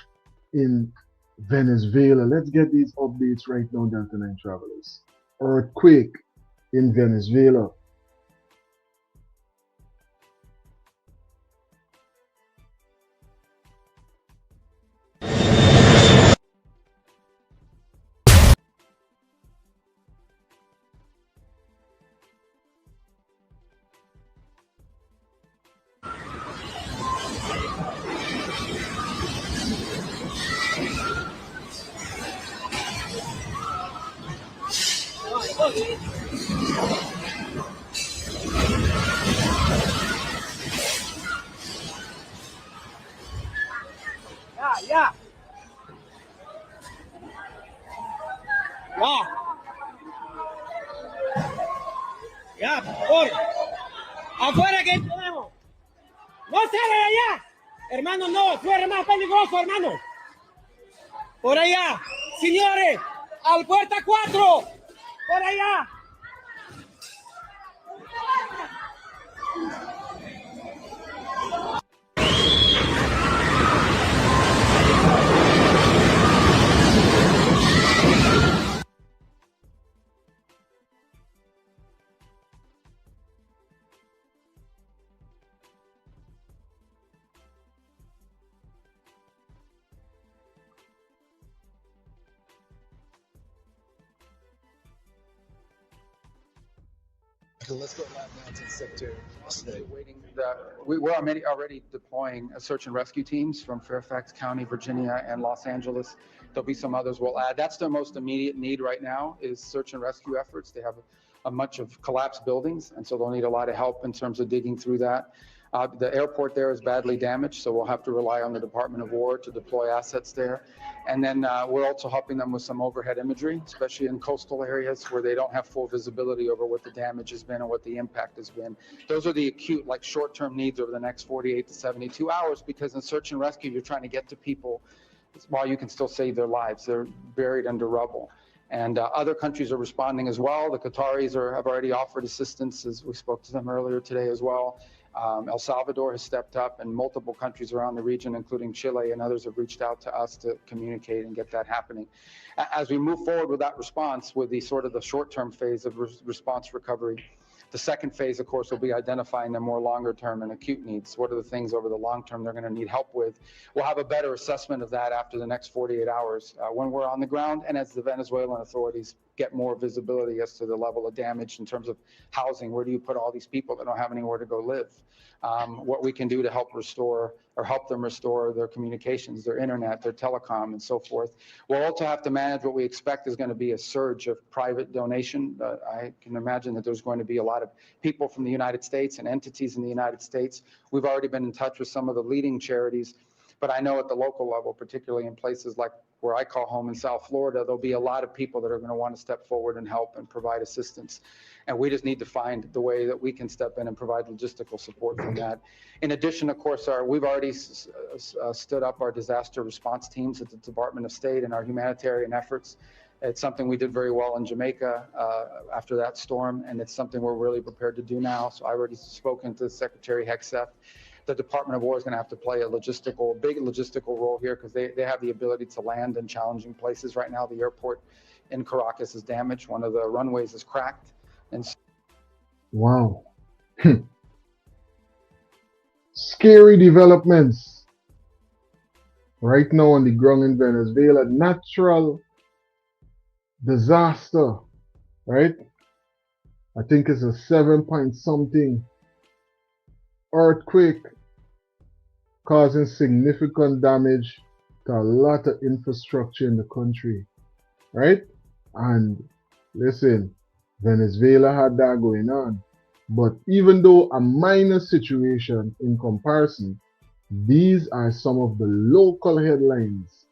in Venezuela. Let's get these updates right now, Delta 9 travelers. Earthquake in Venezuela. Ya, por afuera que tenemos. No sale de allá. Hermano, no, fuera más peligroso, hermano. Por allá. Señores, al puerta 4. Por allá. Let's go now to Secretary. We're already deploying search and rescue teams from Fairfax County, Virginia, and Los Angeles. There'll be some others we'll add. That's their most immediate need right now is search and rescue efforts. They have a bunch of collapsed buildings, and so they'll need a lot of help in terms of digging through that. The airport there is badly damaged, so we'll have to rely on the Department of War to deploy assets there. And then we're also helping them with some overhead imagery, especially in coastal areas where they don't have full visibility over what the damage has been and what the impact has been. Those are the acute, like short-term needs over the next 48 to 72 hours, because in search and rescue, you're trying to get to people while you can still save their lives. They're buried under rubble. And other countries are responding as well. The Qataris have already offered assistance, as we spoke to them earlier today as well. El Salvador has stepped up, and multiple countries around the region, including Chile and others, have reached out to us to communicate and get that happening. As we move forward with that response, with the sort of the short-term phase of response recovery, the second phase, of course, will be identifying the more longer-term and acute needs. What are the things over the long term they're going to need help with? We'll have a better assessment of that after the next 48 hours when we're on the ground, and as the Venezuelan authorities get more visibility as to the level of damage in terms of housing. Where do you put all these people that don't have anywhere to go live? What we can do to help restore or help them restore their communications, their internet, their telecom, and so forth. We'll also have to manage what we expect is going to be a surge of private donation. I can imagine that there's going to be a lot of people from the United States and entities in the United States. We've already been in touch with some of the leading charities, but I know at the local level, particularly in places like where I call home in South Florida, there'll be a lot of people that are going to want to step forward and help and provide assistance. And we just need to find the way that we can step in and provide logistical support from that. In addition, of course, we've already stood up our disaster response teams at the Department of State and our humanitarian efforts. It's something we did very well in Jamaica after that storm, and it's something we're really prepared to do now. So I already spoken to Secretary Hegseth. The Department of War is going to have to play a big logistical role here, because they have the ability to land in challenging places. Right now, the airport in Caracas is damaged. One of the runways is cracked. And wow. Scary developments right now on the ground in Venezuela. Natural disaster, right? I think it's a 7-point-something earthquake causing significant damage to a lot of infrastructure in the country, right? And listen, Venezuela had that going on. But even though a minor situation in comparison, these are some of the local headlines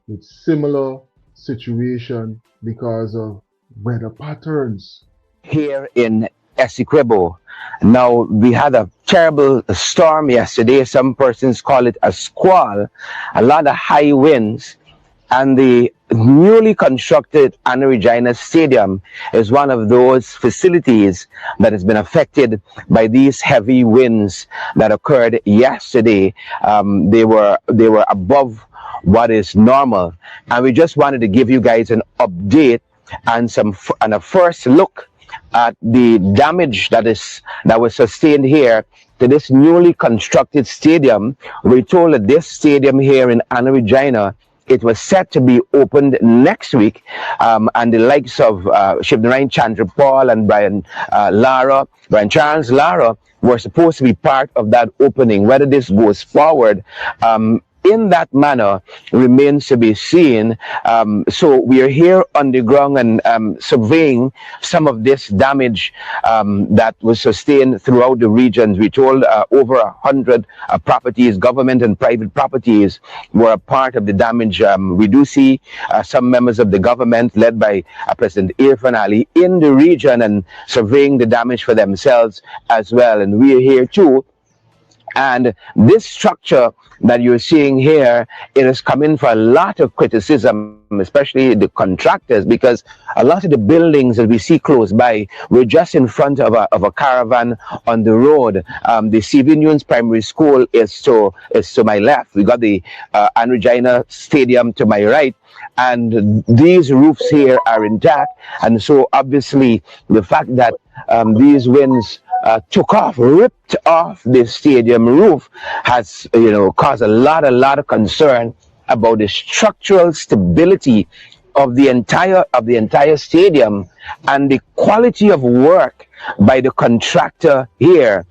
with similar situation because of weather patterns. Here in Essequibo. Now, we had a terrible storm yesterday. Some persons call it a squall. A lot of high winds. And the newly constructed Regina Stadium is one of those facilities that has been affected by these heavy winds that occurred yesterday. They were above what is normal. And we just wanted to give you guys an update and a first look at the damage that was sustained here to this newly constructed stadium. We're told that this stadium here in Regina, it was set to be opened next week, and the likes of Shivnarine Chandrapal and Brian Charles Lara were supposed to be part of that opening. Whether this goes forward in that manner remains to be seen. So we are here on the ground and surveying some of this damage that was sustained throughout the regions. We told over 100 properties, government and private properties, were a part of the damage. We do see some members of the government led by President Irfan Ali in the region and surveying the damage for themselves as well. And we are here too. And this structure that you're seeing here, it has come in for a lot of criticism, especially the contractors, because a lot of the buildings that we see close by, we're just in front of a caravan on the road. The Civic Primary School is to my left. We got the Regina Stadium to my right. And these roofs here are intact. And so obviously the fact that these winds ripped off the stadium roof has, caused a lot of concern about the structural stability of the entire stadium and the quality of work by the contractor here.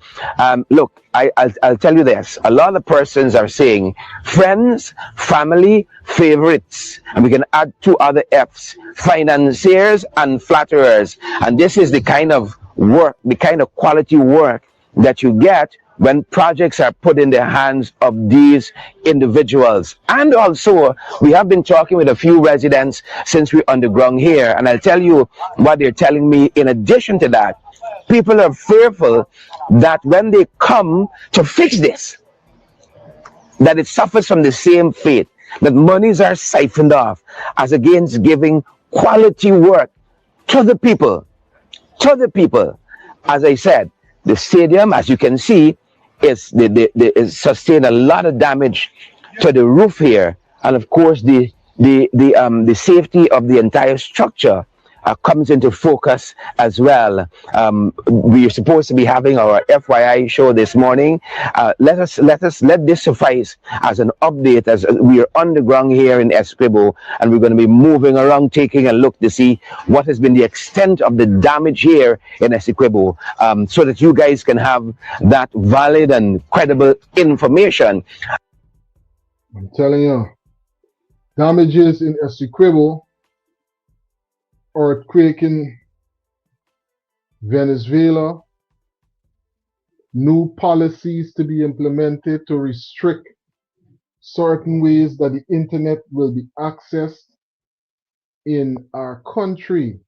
Look, I'll tell you this. A lot of persons are saying friends, family, favorites, and we can add 2 other F's, financiers and flatterers. And this is the kind of work, the kind of quality work that you get when projects are put in the hands of these individuals. And also, we have been talking with a few residents since we're on the ground here, and I'll tell you what they're telling me. In addition to that, people are fearful that when they come to fix this, that it suffers from the same fate, that monies are siphoned off as against giving quality work to the people. To the people. As I said, the stadium, as you can see, is sustained a lot of damage to the roof here, and of course the safety of the entire structure comes into focus as well. We are supposed to be having our FYI show this morning. Let this suffice as an update as we are on the ground here in Essequibo, and we're going to be moving around, taking a look to see what has been the extent of the damage here in Essequibo, so that you guys can have that valid and credible information. I'm telling you, damages in Essequibo, earthquake in Venezuela, new policies to be implemented to restrict certain ways that the internet will be accessed in our country.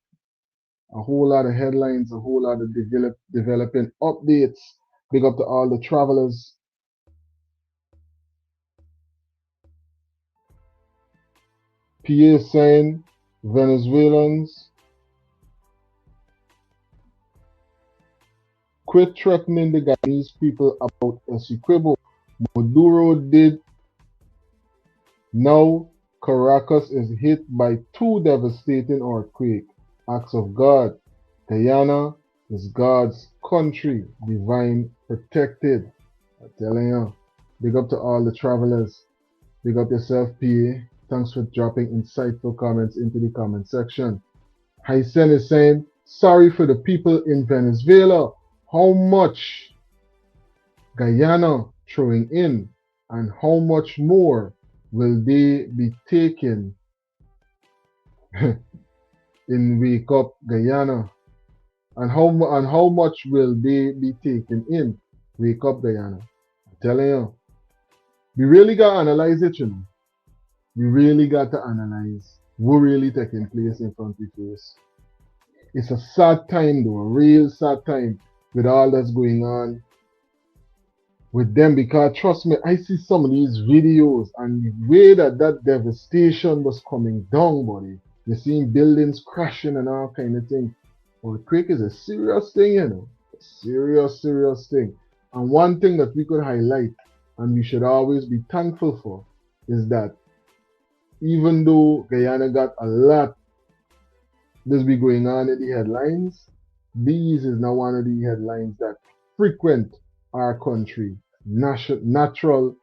A whole lot of headlines, a whole lot of developing updates. Big up to all the travelers. PA saying Venezuelans quit threatening the Guyanese people about Essequibo. Maduro did. Now Caracas is hit by 2 devastating earthquakes. Acts of God. Guyana is God's country, divine protected. I'm telling you. Big up to all the travelers. Big up yourself, PA. Thanks for dropping insightful comments into the comment section. Hysen is saying, sorry for the people in Venezuela. How much Guyana throwing in, and how much more will they be taking in Wake Up Guyana? And how much will they be taken in Wake Up Guyana? I'm telling you. We really got to analyze it, you know. We really got to analyze what really taking place in front of the face. It's a sad time though, a real sad time with all that's going on with them, because trust me, I see some of these videos and the way that devastation was coming down, buddy. You're seeing buildings crashing and all kind of thing. Earthquake is a serious thing, you know. A serious, serious thing. And one thing that we could highlight and we should always be thankful for is that even though Guyana got a lot that's be going on in the headlines, these is now one of the headlines that frequent our country. Natural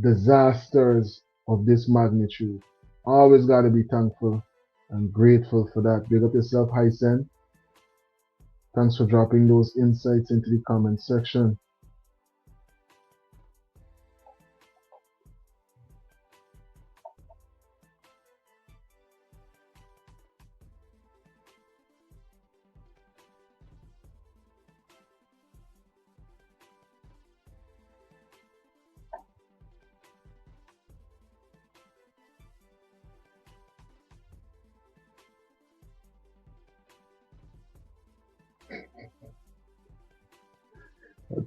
disasters of this magnitude. Always got to be thankful and grateful for that. Big up yourself, Hysen. Thanks for dropping those insights into the comment section.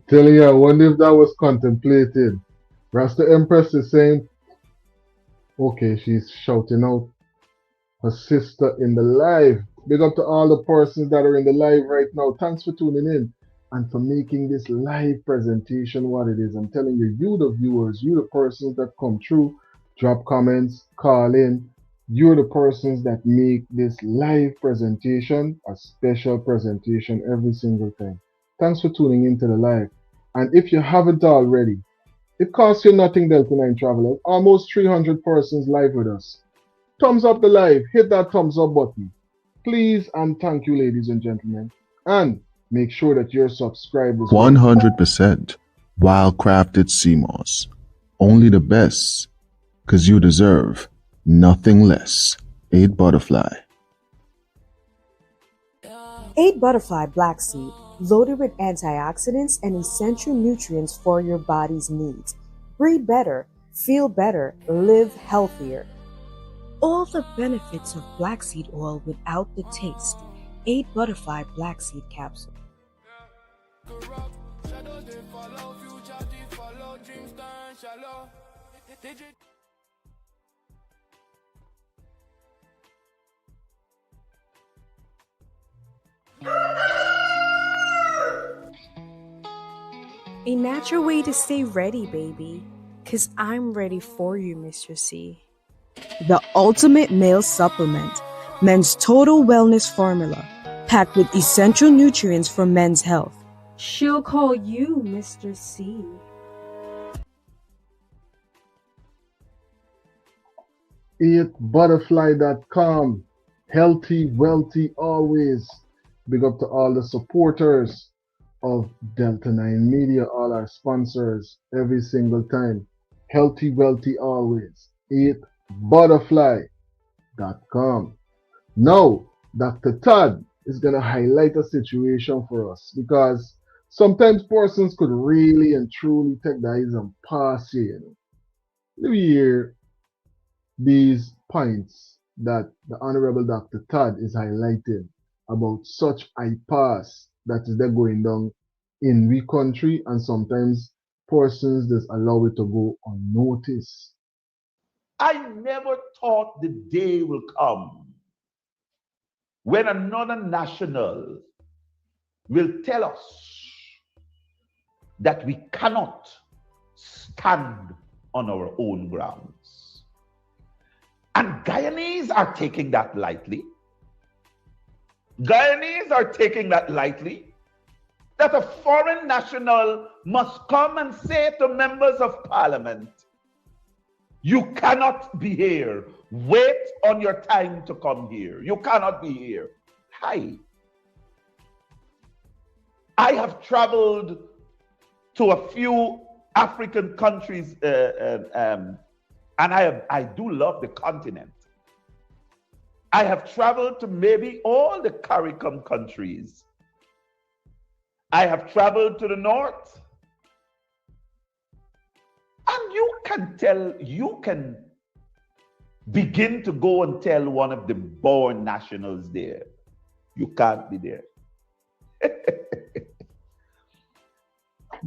Telling you, I wonder if that was contemplated. Rasta Empress is saying, okay, she's shouting out her sister in the live. Big up to all the persons that are in the live right now. Thanks for tuning in and for making this live presentation what it is. I'm telling you, you the viewers, you the persons that come through, drop comments, call in. You're the persons that make this live presentation a special presentation every single time. Thanks for tuning into the live. And if you haven't already, it costs you nothing, Delta 9 Travelers. Almost 300 persons live with us. Thumbs up the live. Hit that thumbs up button. Please and thank you, ladies and gentlemen. And make sure that you're subscribed as well. 100% wildcrafted sea moss. Only the best, because you deserve nothing less. 8 Butterfly. 8 Butterfly Black Seed, loaded with antioxidants and essential nutrients for your body's needs. Breathe better, feel better, live healthier. All the benefits of black seed oil without the taste. 8 Butterfly Black Seed Capsule. A natural way to stay ready, baby. 'Cause I'm ready for you, Mr. C. The ultimate male supplement, men's total wellness formula, packed with essential nutrients for men's health. She'll call you Mr. C. Eatbutterfly.com. Healthy, wealthy, always. Big up to all the supporters of Delta 9 Media, all our sponsors, every single time. Healthy, wealthy, always. Eatbutterfly.com. Now, Dr. Todd is going to highlight a situation for us because sometimes persons could really and truly take the eyes and pass here. Let me hear these points that the Honorable Dr. Todd is highlighting about such high pass that is there going down in we country, and sometimes persons just allow it to go unnoticed. I never thought the day will come when another national will tell us that we cannot stand on our own grounds. And Guyanese are taking that lightly. Guyanese are taking that lightly, that a foreign national must come and say to members of parliament, you cannot be here. Wait on your time to come here. You cannot be here. Hi. I have traveled to a few African countries, and I do love the continent. I have traveled to maybe all the CARICOM countries. I have traveled to the north. And you can begin to go and tell one of the born nationals there, you can't be there.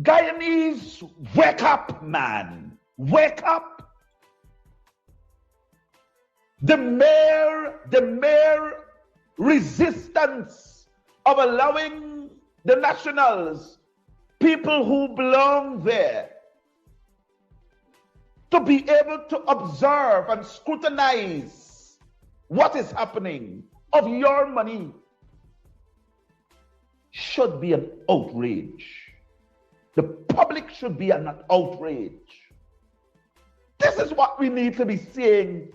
Guyanese, wake up, man. Wake up. The mere resistance of allowing the nationals, people who belong there, to be able to observe and scrutinize what is happening of your money should be an outrage. The public should be an outrage. This is what we need to be seeing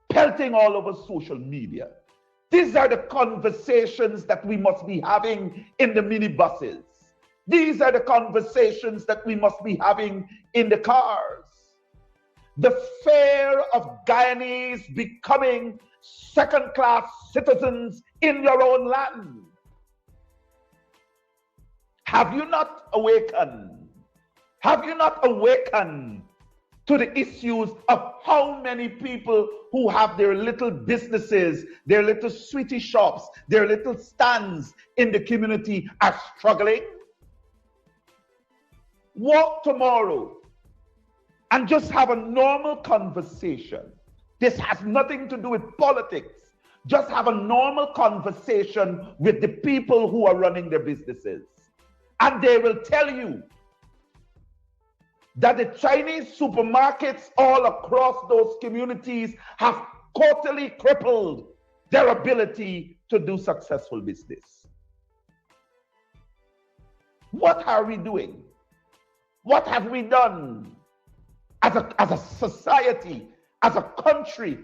pelting all over social media. These are the conversations that we must be having in the minibuses. These are the conversations that we must be having in the cars. The fear of Guyanese becoming second-class citizens in your own land. Have you not awakened? Have you not awakened to the issues of how many people who have their little businesses, their little sweetie shops, their little stands in the community are struggling? Walk tomorrow and just have a normal conversation. This has nothing to do with politics. Just have a normal conversation with the people who are running their businesses. And they will tell you that the Chinese supermarkets all across those communities have totally crippled their ability to do successful business. What are we doing? What have we done as a society, as a country,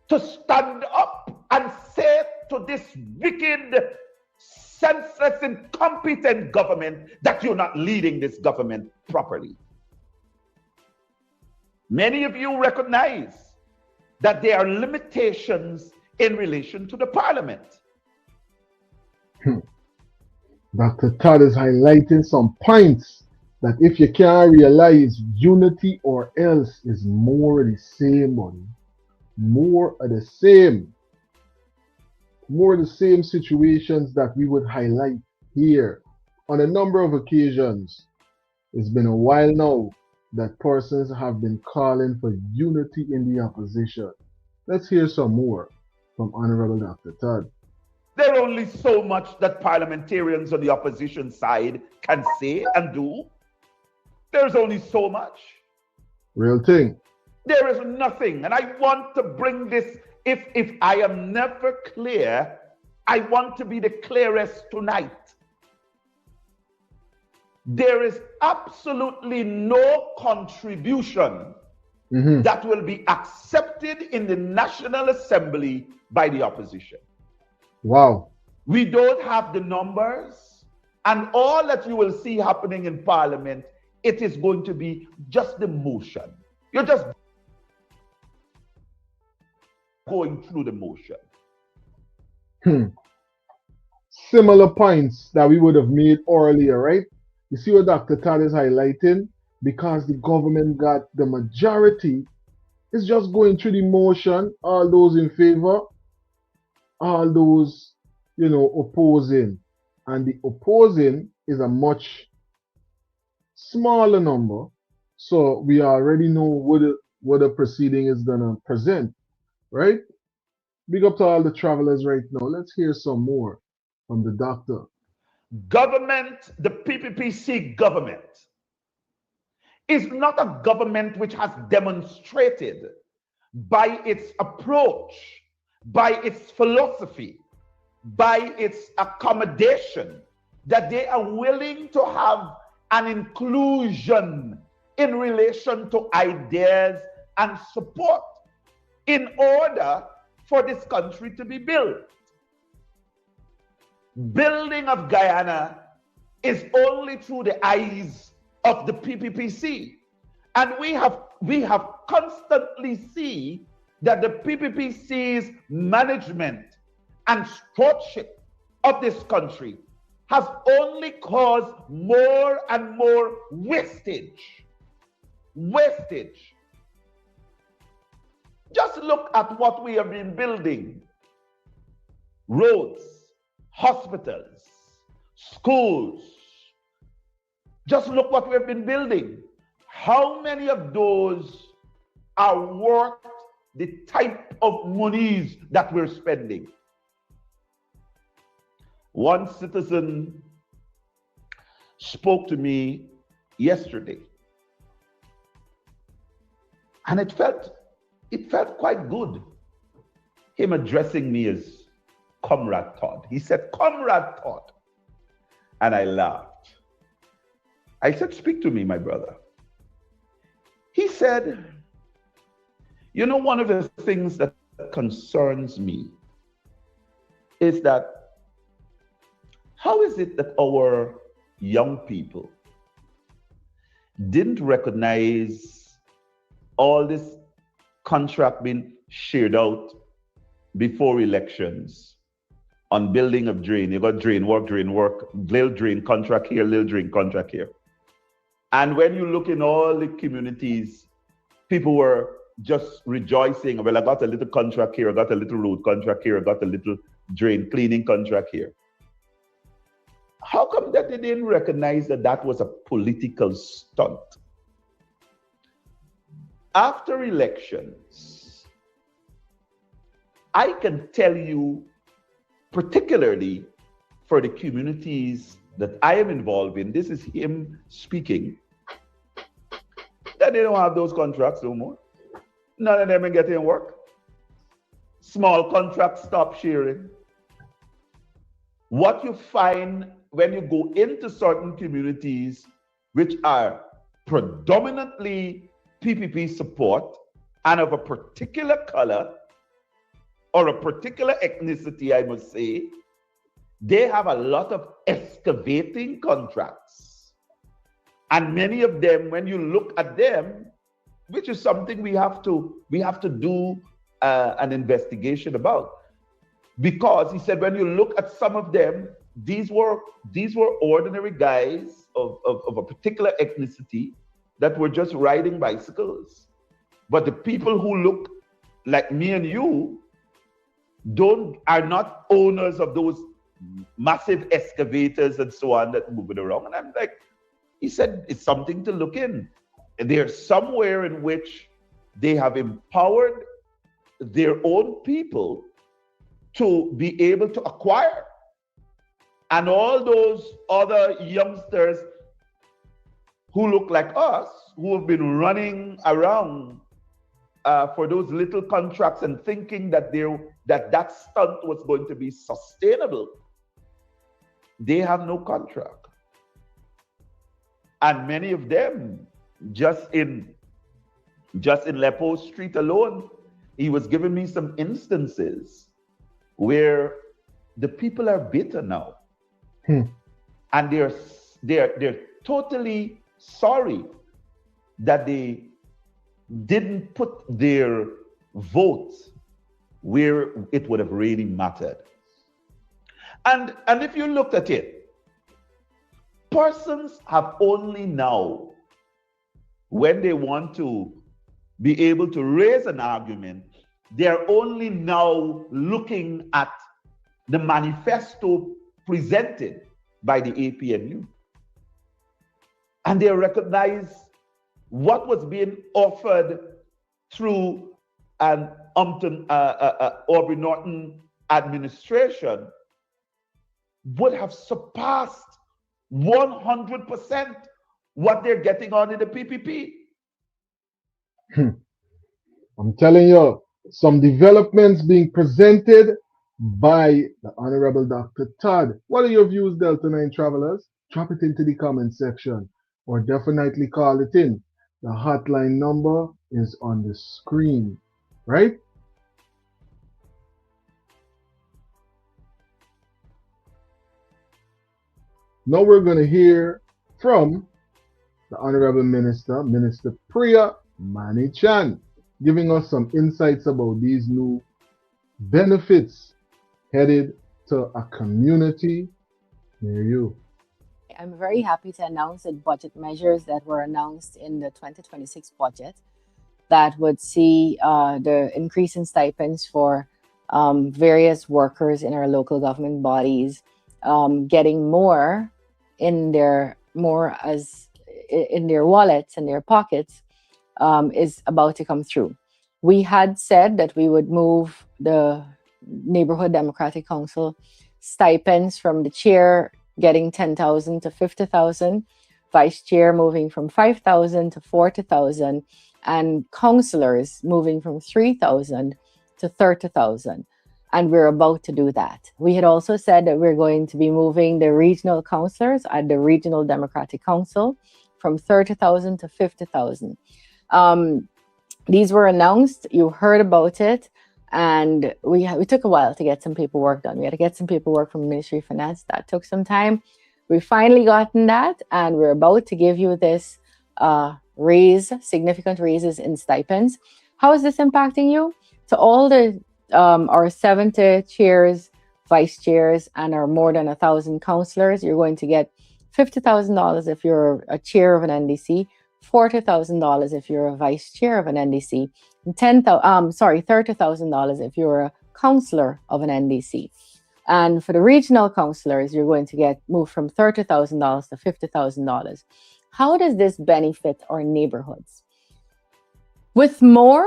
to stand up and say to this wicked, senseless, incompetent government that you're not leading this government properly? Many of you recognize that there are limitations in relation to the parliament. Dr. Todd is highlighting some points that if you can't realize, unity or else is more of the same, buddy. More of the same. More of the same situations that we would highlight here on a number of occasions. It's been a while now that persons have been calling for unity in the opposition. Let's hear some more from Honorable Dr. Todd. There's only so much that parliamentarians on the opposition side can say and do. There's only so much. Real thing. There is nothing. And I want to bring this, if I am never clear, I want to be the clearest tonight. There is absolutely no contribution that will be accepted in the National Assembly by the opposition. Wow. We don't have the numbers, and all that you will see happening in Parliament, it is going to be just the motion. You're just going through the motion. Similar points that we would have made earlier, right? You see what Dr. Todd is highlighting? Because the government got the majority, it's just going through the motion, all those in favor, all those, opposing. And the opposing is a much smaller number. So we already know what the proceeding is going to present, right? Big up to all the travelers right now. Let's hear some more from the doctor. Government, the PPPC government, is not a government which has demonstrated by its approach, by its philosophy, by its accommodation, that they are willing to have an inclusion in relation to ideas and support in order for this country to be built. Building of Guyana is only through the eyes of the PPPC. And we have constantly seen that the PPPC's management and stewardship of this country has only caused more and more wastage. Wastage. Just look at what we have been building. Roads, hospitals, schools. Just look what we've been building. How many of those are worth the type of monies that we're spending? One citizen spoke to me yesterday, and it felt quite good, him addressing me as Comrade Todd. He said, Comrade Todd. And I laughed. I said, speak to me, my brother. He said, one of the things that concerns me is that how is it that our young people didn't recognize all this contract being shared out before elections on building of drain? You got drain work, little drain contract here, little drain contract here. And when you look in all the communities, people were just rejoicing. Well, I got a little contract here, I got a little road contract here, I got a little drain cleaning contract here. How come that they didn't recognize that that was a political stunt? After elections, I can tell you, particularly for the communities that I am involved in, this is him speaking, that they don't have those contracts no more. None of them are getting work. Small contracts stop sharing. What you find when you go into certain communities which are predominantly PPP support and of a particular color or a particular ethnicity, I must say, they have a lot of excavating contracts. And many of them, when you look at them, which is something we have to do an investigation about. Because he said, when you look at some of them, these were ordinary guys of a particular ethnicity that were just riding bicycles. But the people who look like me and you are not owners of those massive excavators and so on that moving around. And I'm like, he said, it's something to look in. There's somewhere in which they have empowered their own people to be able to acquire. And all those other youngsters who look like us, who have been running around for those little contracts and thinking that that stunt was going to be sustainable, they have no contract. And many of them, just in Lepo Street alone, he was giving me some instances where the people are bitter now. And they're totally sorry that they didn't put their vote where it would have really mattered. And if you looked at it, persons have only now, when they want to be able to raise an argument, they're only now looking at the manifesto presented by the APNU. And they recognize what was being offered through an Aubrey Norton administration would have surpassed 100% what they're getting on in the PPP. I'm telling you, some developments being presented by the Honorable Dr. Todd. What are your views, Delta 9 travelers? Drop it into the comment section or definitely call it in. The hotline number is on the screen, right? Now we're going to hear from the Honorable Minister, Minister Priya Manichan, giving us some insights about these new benefits headed to a community near you. I'm very happy to announce that budget measures that were announced in the 2026 budget that would see the increase in stipends for various workers in our local government bodies getting more in their wallets and their pockets is about to come through. We had said that we would move the Neighborhood Democratic Council stipends from the chair getting 10,000 to 50,000, vice chair moving from 5,000 to 40,000, and councillors moving from 3,000 to 30,000. And we're about to do that. We had also said that we're going to be moving the regional councillors at the Regional Democratic Council from 30,000 to 50,000. These were announced, you heard about it, and we took a while to get some paperwork done. We had to get some paperwork from the Ministry of Finance. That took some time. We finally gotten that, and we're about to give you this significant raises in stipends. How is this impacting you? To all the our 70 chairs, vice chairs, and our more than 1,000 councillors, you're going to get $50,000 if you're a chair of an NDC, $40,000 if you're a vice chair of an NDC, and $30,000 if you're a councillor of an NDC. And for the regional councillors, you're going to get moved from $30,000 to $50,000. How does this benefit our neighborhoods? With more,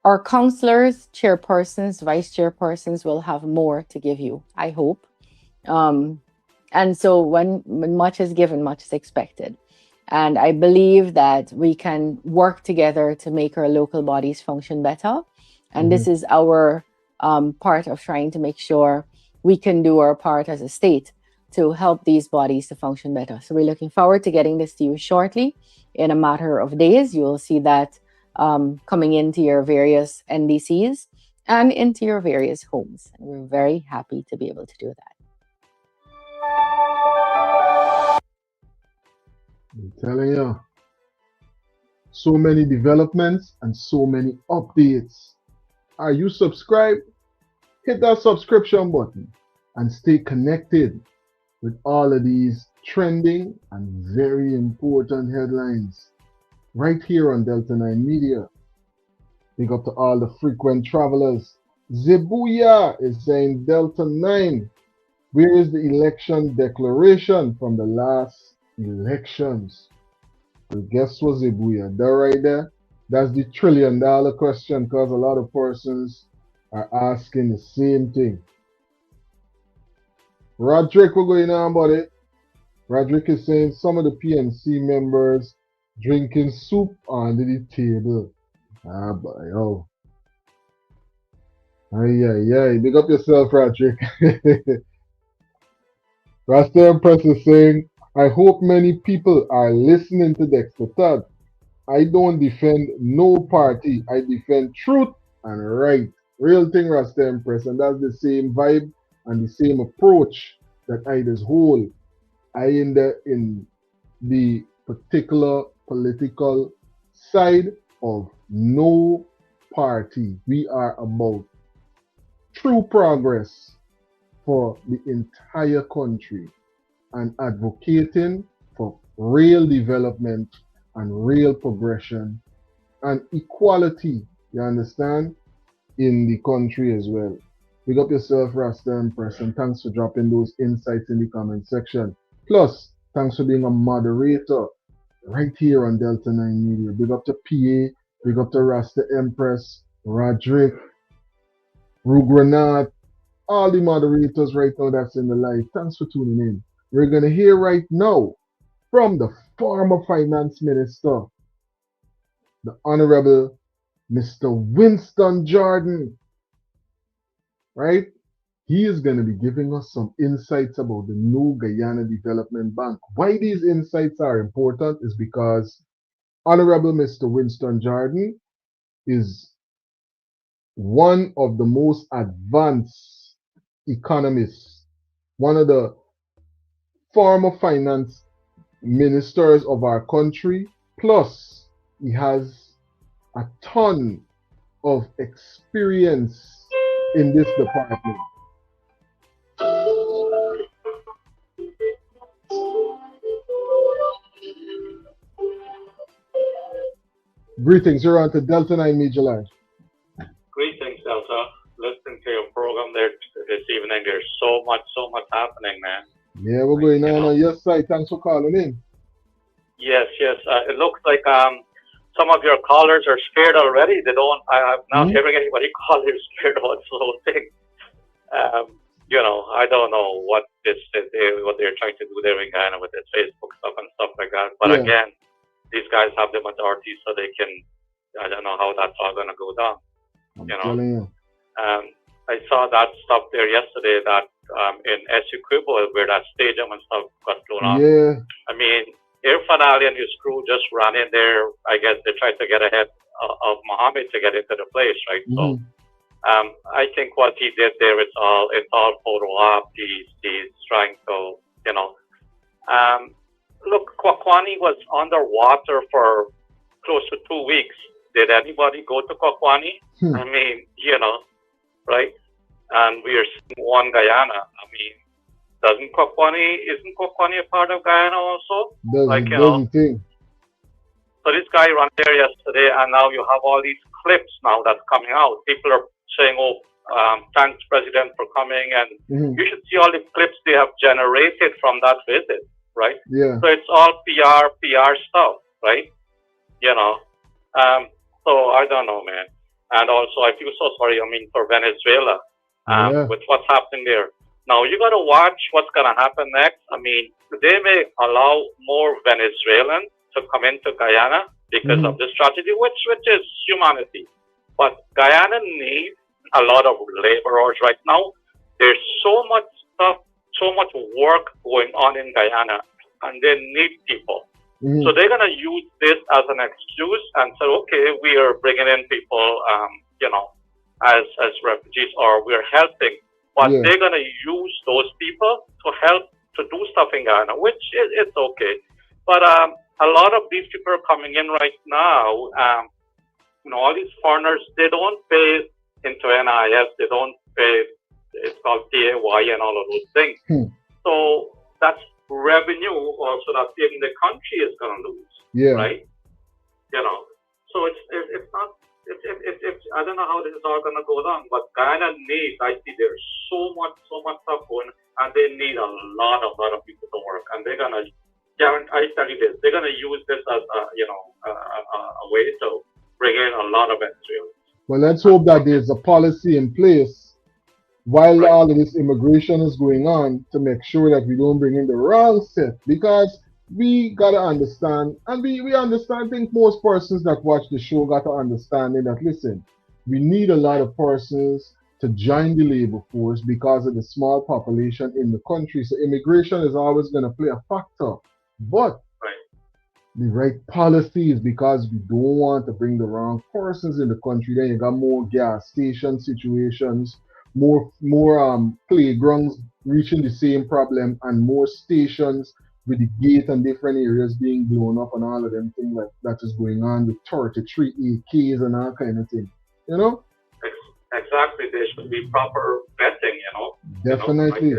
our councillors, chairpersons, vice chairpersons will have more to give you, I hope. And so when much is given, much is expected. And I believe that we can work together to make our local bodies function better. And this is our part of trying to make sure we can do our part as a state to help these bodies to function better. So we're looking forward to getting this to you shortly. In a matter of days, you will see that coming into your various NDCs and into your various homes. And we're very happy to be able to do that. I'm telling you, so many developments and so many updates. Are you subscribed? Hit that subscription button and stay connected with all of these trending and very important headlines right here on Delta 9 Media. Big up to all the frequent travelers. Zebuya is saying, Delta 9, where is the election declaration from the last elections? Well, guess what, Zebuya? That right there, that's the $1 trillion question, because a lot of persons are asking the same thing. Roderick, we're going on, buddy. Roderick is saying some of the PNC members drinking soup under the table. Ah, boy, oh. Ay, ay, ay. Big up yourself, Roderick. Rasta Empress is saying, I hope many people are listening to Dexter Todd. I don't defend no party. I defend truth and right. Real thing, Rasta Empress. And that's the same vibe and the same approach that I just hold. I in the particular political side of no party. We are about true progress for the entire country and advocating for real development and real progression and equality, you understand, in the country as well. Big up yourself, Rasta Empress, and thanks for dropping those insights in the comment section. Plus, thanks for being a moderator right here on Delta 9 Media. Big up to PA, big up to Rasta Empress, Roderick, Rugranat, all the moderators right now that's in the live. Thanks for tuning in. We're going to hear right now from the former finance minister, the Honorable Mr. Winston Jordan, right? He is going to be giving us some insights about the new Guyana Development Bank. Why these insights are important is because Honorable Mr. Winston Jordan is one of the most advanced economists, one of the former finance ministers of our country, plus he has a ton of experience in this department. Greetings, you're on to Delta 9 Media Live. Greetings, Delta. Listening to your program there this evening. There's so much happening, man. Yeah, we're going on your side. Thanks for calling in. Yes. It looks like some of your callers are scared already. They don't. I'm not hearing anybody call. They're scared about this whole thing. I don't know what they're trying to do there in Guyana with this Facebook stuff and stuff like that. But again, these guys have the majority, so they can. I don't know how that's all gonna go down. I saw that stuff there yesterday that in Essequibo where that stadium and stuff got blown off. Yeah. I mean, Irfan Ali and his crew just ran in there. I guess they tried to get ahead of Mohammed to get into the place, right? So I think what he did there, it's all photo op. He's trying to, look, Kwakwani was underwater for close to 2 weeks. Did anybody go to Kwakwani? I mean, right? And we are seeing one Guyana. I mean, isn't Kwakwani a part of Guyana also? So this guy ran there yesterday, and now you have all these clips now that's coming out. People are saying, thanks, President, for coming. And you should see all the clips they have generated from that visit, right? Yeah. So it's all PR stuff, right? So I don't know, man. And also, I feel so sorry, for Venezuela with what's happening there. Now, you got to watch what's going to happen next. I mean, they may allow more Venezuelans to come into Guyana because of this tragedy, which is humanity. But Guyana needs a lot of laborers right now. There's so much stuff, so much work going on in Guyana, and they need people. So they're going to use this as an excuse and say, okay, we are bringing in people, as refugees, or we're helping. But they're going to use those people to help to do stuff in Guyana, which it's okay. But a lot of these people are coming in right now. All these foreigners, they don't pay into NIS. They don't pay, it's called PAY and all of those things. So that's revenue also that even the country is going to lose, right? So it's not, I don't know how this is all going to go down, but Guyana needs, I see there's so much stuff going, and they need a lot of people to work, and they're going to, I tell you this, they're going to use this as a way to bring in a lot of Venezuelans. Well, let's hope that there's a policy in place while all of this immigration is going on, to make sure that we don't bring in the wrong set, because we gotta understand, and we understand. I think most persons that watch the show gotta understand that, listen, we need a lot of persons to join the labor force because of the small population in the country. So immigration is always gonna play a factor, but the right policies, because we don't want to bring the wrong persons in the country. Then you got more gas station situations, more playgrounds reaching the same problem, and more stations with the gate and different areas being blown up and all of them things like that is going on with 33 AKs and all kind of thing. You know? Exactly. There should be proper vetting, Definitely.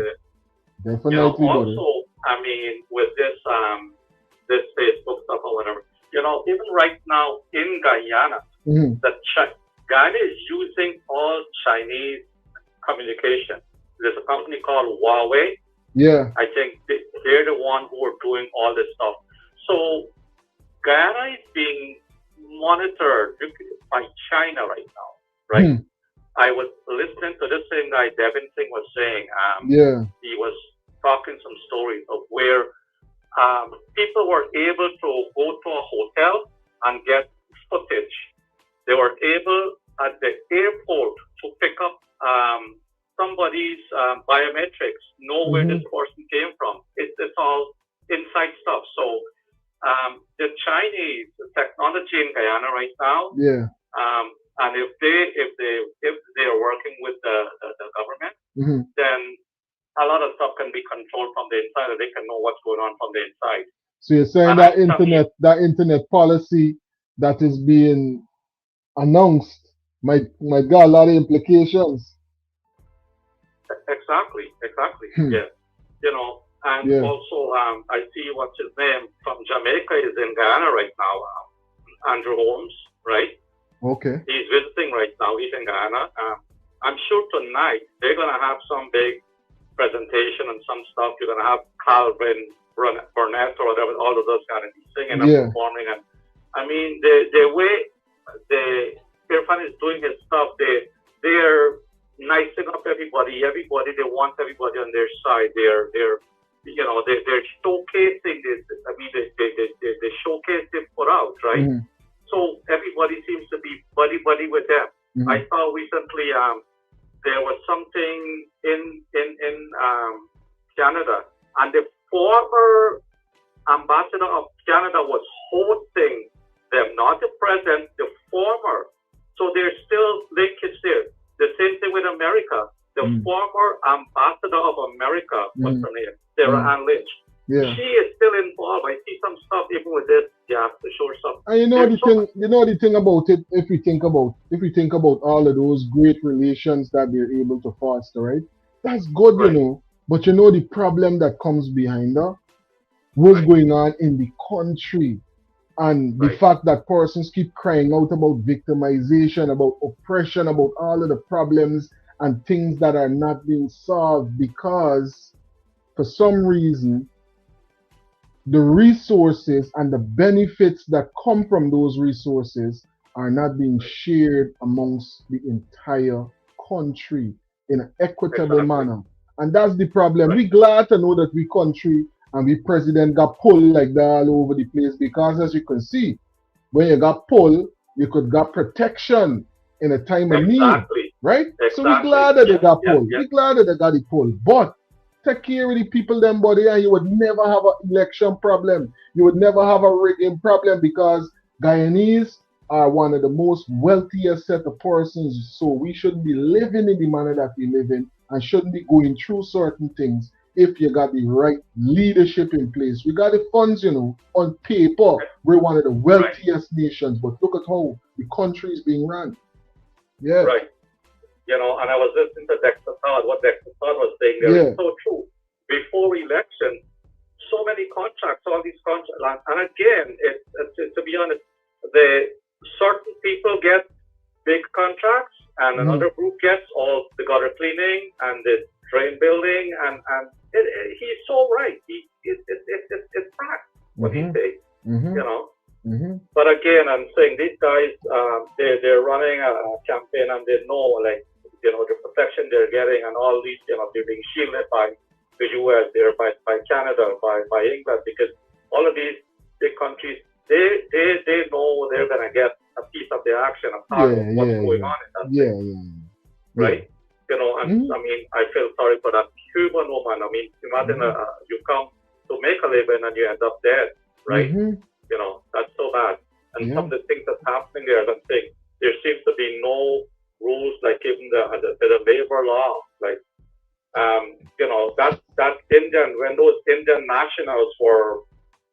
Definitely. Also, I mean, with this this Facebook stuff or whatever, even right now in Guyana, Guyana is using all Chinese communication. There's a company called Huawei. Yeah. I think they're the one who are doing all this stuff. So Guyana is being monitored by China right now, right? I was listening to this same guy, Devin Singh, was saying, he was talking some stories of where people were able to go to a hotel and get footage. They were able at the airport to pick up somebody's biometrics, know where this person came from. It's all inside stuff. So the Chinese technology in Guyana right now, and if they are working with the government, then a lot of stuff can be controlled from the inside, and they can know what's going on from the inside. So you're saying that internet policy that is being announced might got a lot of implications. Exactly. Yeah. And also I see what's his name from Jamaica is in Guyana right now, Andrew Holmes, right? Okay. He's visiting right now. He's in Guyana. I'm sure tonight they're gonna have some big presentation and some stuff. You're gonna have Calvin Burnett or whatever, all of those guys singing and performing. And I mean, the way the Irfan is doing his stuff, they're nicing up everybody. They want everybody on their side. They're showcasing this. I mean, they showcase it put out, right? So everybody seems to be buddy with them. I saw recently there was something in Canada, and the former ambassador of Canada was hosting them, not the present, the former. So there's still linkage there. The same thing with America. The former ambassador of America, what's her name? Sarah Ann Lynch. Yeah. She is still involved. I see some stuff even with this. Yeah, the short stuff. And the thing about it, if we think about all of those great relations that they're able to foster, right? That's good, But the problem that comes behind that, what's going on in the country, and the fact that persons keep crying out about victimization, about oppression, about all of the problems and things that are not being solved because for some reason the resources and the benefits that come from those resources are not being shared amongst the entire country in an equitable manner. And that's the problem. We're glad to know that we country and we president got pulled like that all over the place, because as you can see, when you got pulled, you could got protection in a time of need, right? So we're glad that they got pulled. We're glad that they got it pulled. But take care of the people, them body, and you would never have an election problem. You would never have a rigging problem, because Guyanese are one of the most wealthiest set of persons. So we shouldn't be living in the manner that we live in, and shouldn't be going through certain things if you got the right leadership in place. We got the funds, on paper. We're one of the wealthiest nations, but look at how the country is being run. Yeah. Right. And I was listening to Dexter Todd, what Dexter Todd was saying there is so true. Before election, so many contracts, all these contracts, and again, it's to be honest, the certain people get big contracts, and another group gets all the gutter cleaning and the drain building, and he's so right. It's fact what he says, But again, I'm saying these guys, they're running a campaign, and they know, like, the protection they're getting and all these, they're being shielded by the US, they're by Canada, by England, because all of these big countries, they know they're going to get a piece of the action, a part of what's going on in that thing, right? And I mean, I feel sorry for that Cuban woman. I mean, imagine you come to make a living and you end up dead, right? That's so bad. And some of the things that's happening there, I don't think there seems to be no rules, like even the labor law, like that Indian, when those Indian nationals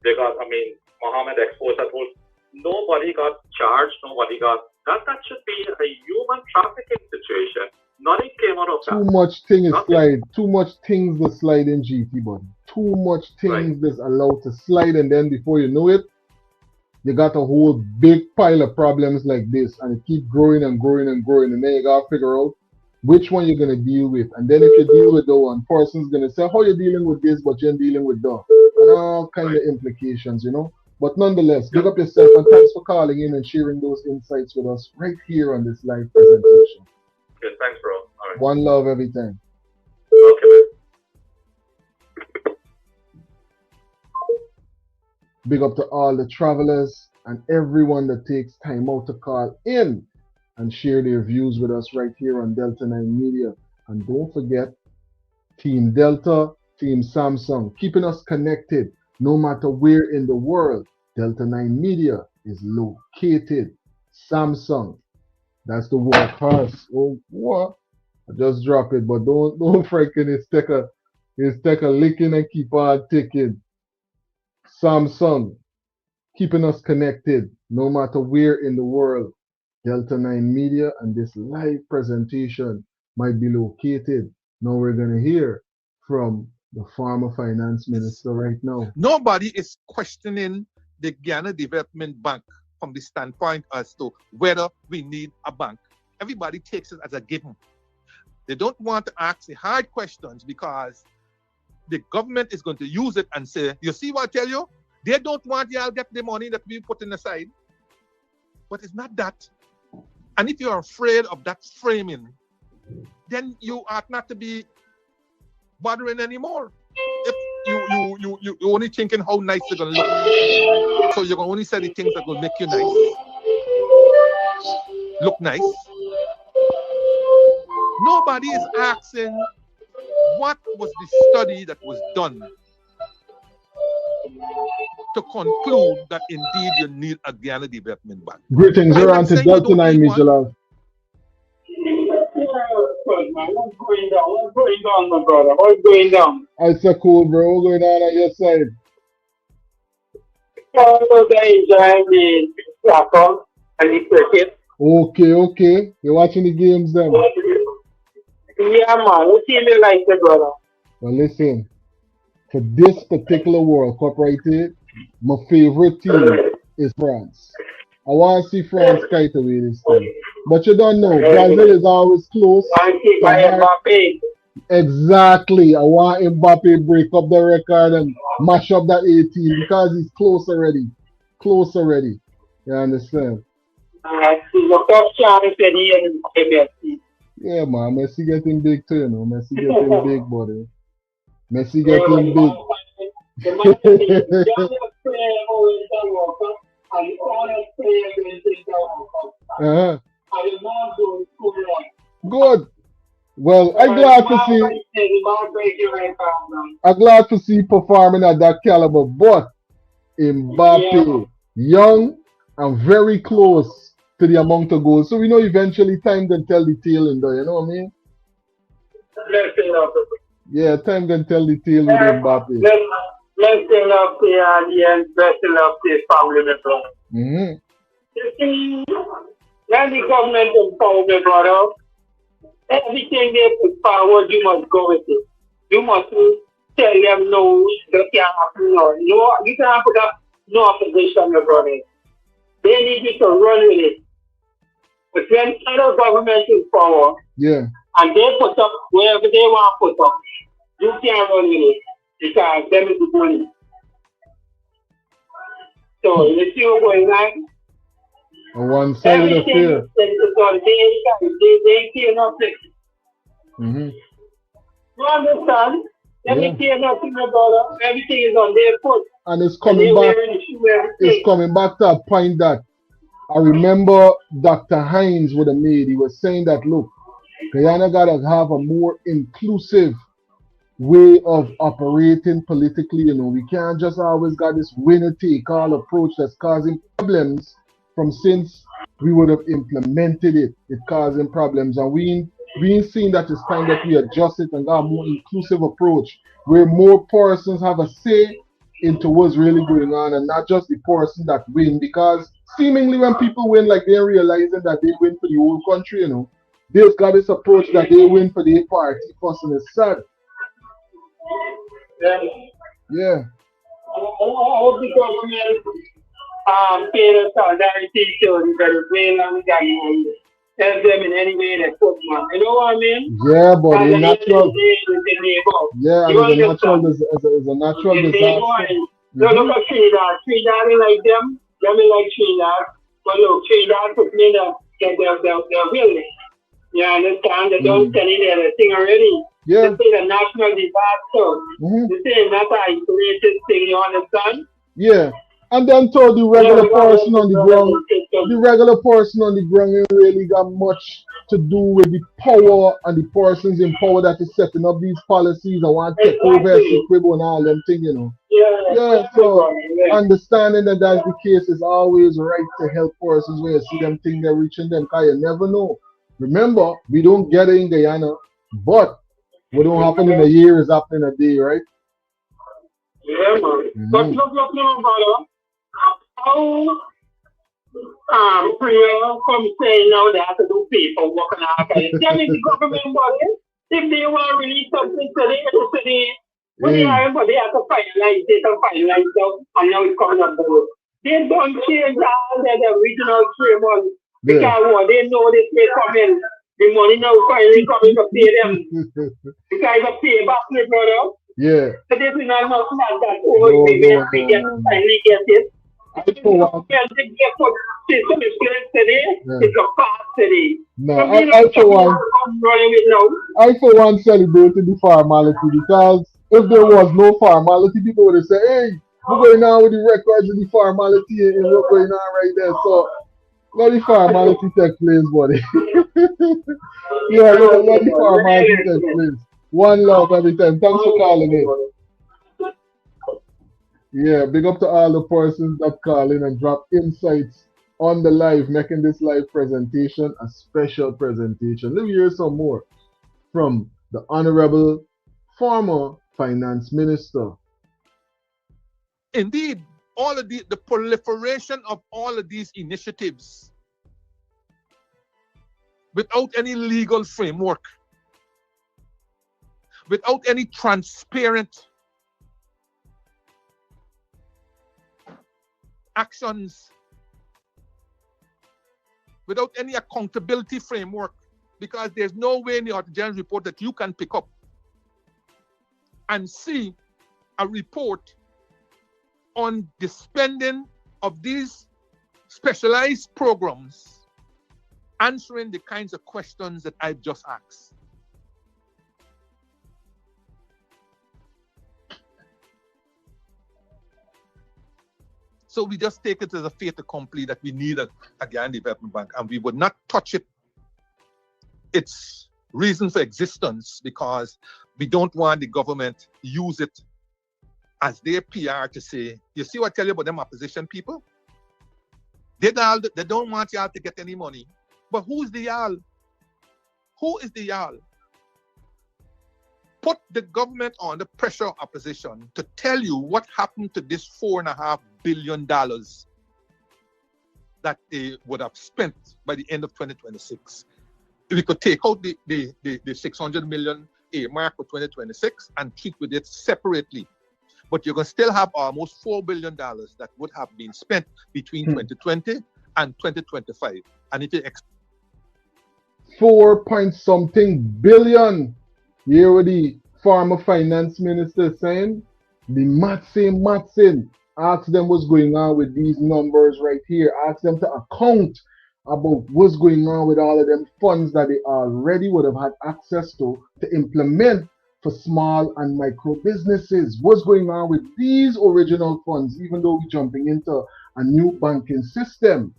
they got, I mean, Mohammed exposed that whole, nobody got charged, nobody got, that should be a human trafficking situation. Nothing came out of that. Too much thing is slide. Too much things that slide in GT, buddy. Too much things that's allowed to slide, and then before you know it, you got a whole big pile of problems like this, and it keep growing and growing and growing, and then you gotta figure out which one you're gonna deal with. And then if you deal with the one person's gonna say, how you dealing with this, but you're dealing with that, and all kind of implications, But nonetheless, big up yourself, and thanks for calling in and sharing those insights with us right here on this live presentation. Okay, thanks, bro. All right. One love every time. Okay, man. Big up to all the travelers and everyone that takes time out to call in and share their views with us right here on Delta 9 Media. And don't forget, Team Delta, Team Samsung, keeping us connected no matter where in the world Delta 9 Media is located. Samsung, that's the workhorse. Oh, what? I just drop it, but don't freaking it's take a licking and keep on ticking. Samsung, keeping us connected no matter where in the world Delta 9 Media and this live presentation might be located. Now we're going to hear from the former finance minister right now. Nobody is questioning the Guyana Development Bank from the standpoint as to whether we need a bank. Everybody takes it as a given. They don't want to ask the hard questions because the government is going to use it and say, you see what I tell you? They don't want y'all get the money that we put in aside. But it's not that. And if you're afraid of that framing, then you ought not to be bothering anymore. If you only thinking how nice you're gonna look. So you're gonna only say the things that will make you nice. Look nice. Nobody is asking what was the study that was done to conclude that indeed you need a Guyana Development Bank. Greetings, you're on to Delta 9 Mijala. What's going down, my brother? What's going down? It's a cool, bro. What's going on your side? Also, guys enjoying the soccer and the cricket. Okay. You're watching the games then? Yeah, man. What team you like, brother? Well, listen. For this particular World Cup right here, my favorite team is France. I want to see France kite away this time. But you don't know, Brazil is always close. Exactly. I want Mbappe break up the record and mash up that 18 because he's close already. You understand? Yeah, man. Messi getting big too, Messi getting big, buddy. Messi getting big. Good. Well, I'm glad to see performing at that caliber, but Mbappe, young and very close to the amount of goals. So we know eventually time can tell the tale in there, you know what I mean? Yeah, time can tell the tale with Mbappe. Blessing up to the audience, blessing up to his family, my brother. You see, when the government empower, my brother, everything they put forward, you must go with it. You must tell them no, that can't happen, no. You can't put up no opposition, my brother. They need you to run with it. But when federal government is power, and they put up wherever they want to put up, you can't run with it. Because them is the money. So you see what's going on? On one side of the fair. They ain't care nothing. You understand? Let me care nothing about it. Everything is on their foot. And it's coming back. It's coming back to a point that I remember Dr. Hines would have made. He was saying that, look, Guyana gotta have a more inclusive way of operating politically. You know, we can't just always got this winner take all approach that's causing problems from since we would have implemented it. It's causing problems, and we ain't seen that it's time that we adjust it and got a more inclusive approach where more persons have a say into what's really going on and not just the person that win, because seemingly when people win, like they're realizing that they win for the whole country, you know, they've got this approach that they win for their party first, and it's sad. Yeah. I hope the government pay the solidarity to the Venezuela and Guyana. Help them in any way they could, man. You know what I mean? Yeah, but it's natural. Yeah, and it's a natural disaster. So look at Trinidad. Trinidad ain't like them. Them ain't like Trinidad. But look, Trinidad put me in their building. You understand? They don't tell you the thing already. Yeah. This is a national disaster. This is not an isolated thing, you understand? Yeah. And then told the regular person on the ground ain't really got much to do with the power and the persons in power that is setting up these policies and want to take over Civic and all them things, you know. Yeah, so understanding that that's the case is always right to help persons when you see them think they're reaching them, because you never know. Remember, we don't get it in Guyana, but what don't happen in a year is happening in a day, right? Yeah, man. But look, brother. How Priya come saying now they have to do paperwork and all that. Tell me the government body, if they want to release something today, when they have to finalize it and now it's coming on board. They don't change all the original framework because they know this may come in. The money now finally coming to pay them. Because it's a payback, brother. Yeah. So this is not that old we finally get it. It's a fast today. No, I for one celebrated the formality, because if there was no formality, people would have said, hey, we're going on with the records and the formality and what's going on right there. So let the formality take place, buddy. Yeah, let the formality take place. One love every time. Thanks for calling in. Yeah, big up to all the persons that call in and drop insights on the live, making this live presentation a special presentation. Let me hear some more from the Honorable former Finance Minister. Indeed, all of the proliferation of all of these initiatives without any legal framework, without any transparent actions, without any accountability framework, because there's no way in the Auditor General's report that you can pick up and see a report on the spending of these specialized programs answering the kinds of questions that I've just asked. So we just take it as a fait accompli that we need a Guyana Development Bank, and we would not touch it, its reason for existence, because we don't want the government use it as their PR to say, you see what I tell you about them opposition people? They don't want y'all to get any money. But who's the y'all? Who is the y'all? Put the government under pressure of opposition to tell you what happened to this $4.5 billion that they would have spent by the end of 2026. If we could take out the 600 million earmark for 2026 and treat with it separately, but you're going to still have almost $4 billion that would have been spent between 2020 and 2025. And if you 4 point something billion. You hear what the former finance minister saying? The Matsin. Ask them what's going on with these numbers right here. Ask them to account about what's going on with all of them funds that they already would have had access to implement for small and micro businesses. What's going on with these original funds, even though we're jumping into a new banking system?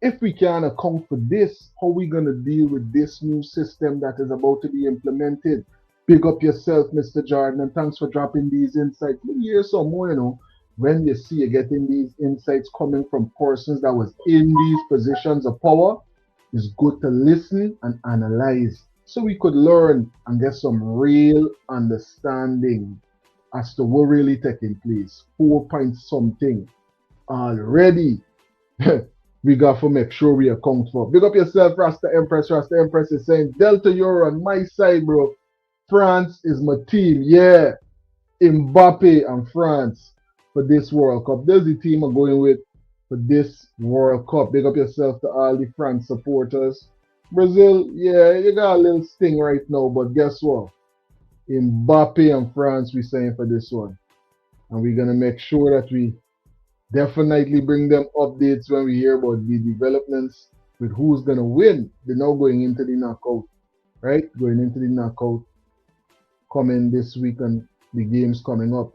If we can't account for this, how are we going to deal with this new system that is about to be implemented? Big up yourself, Mr. Jordan, and thanks for dropping these insights. Let me hear some more, when you see you getting these insights coming from persons that was in these positions of power, it's good to listen and analyze so we could learn and get some real understanding as to what really taking place. 4 point something already. We got to make sure we account for. Big up yourself, Rasta Empress. Rasta Empress is saying, Delta, you're on my side, bro. France is my team. Yeah. Mbappe and France for this World Cup. There's the team I'm going with for this World Cup. Big up yourself to all the France supporters. Brazil, yeah, you got a little sting right now, but guess what? Mbappe and France, we're saying for this one. And we're going to make sure that we definitely bring them updates when we hear about the developments with who's going to win. They're now going into the knockout, right? Going into the knockout coming this week and the games coming up.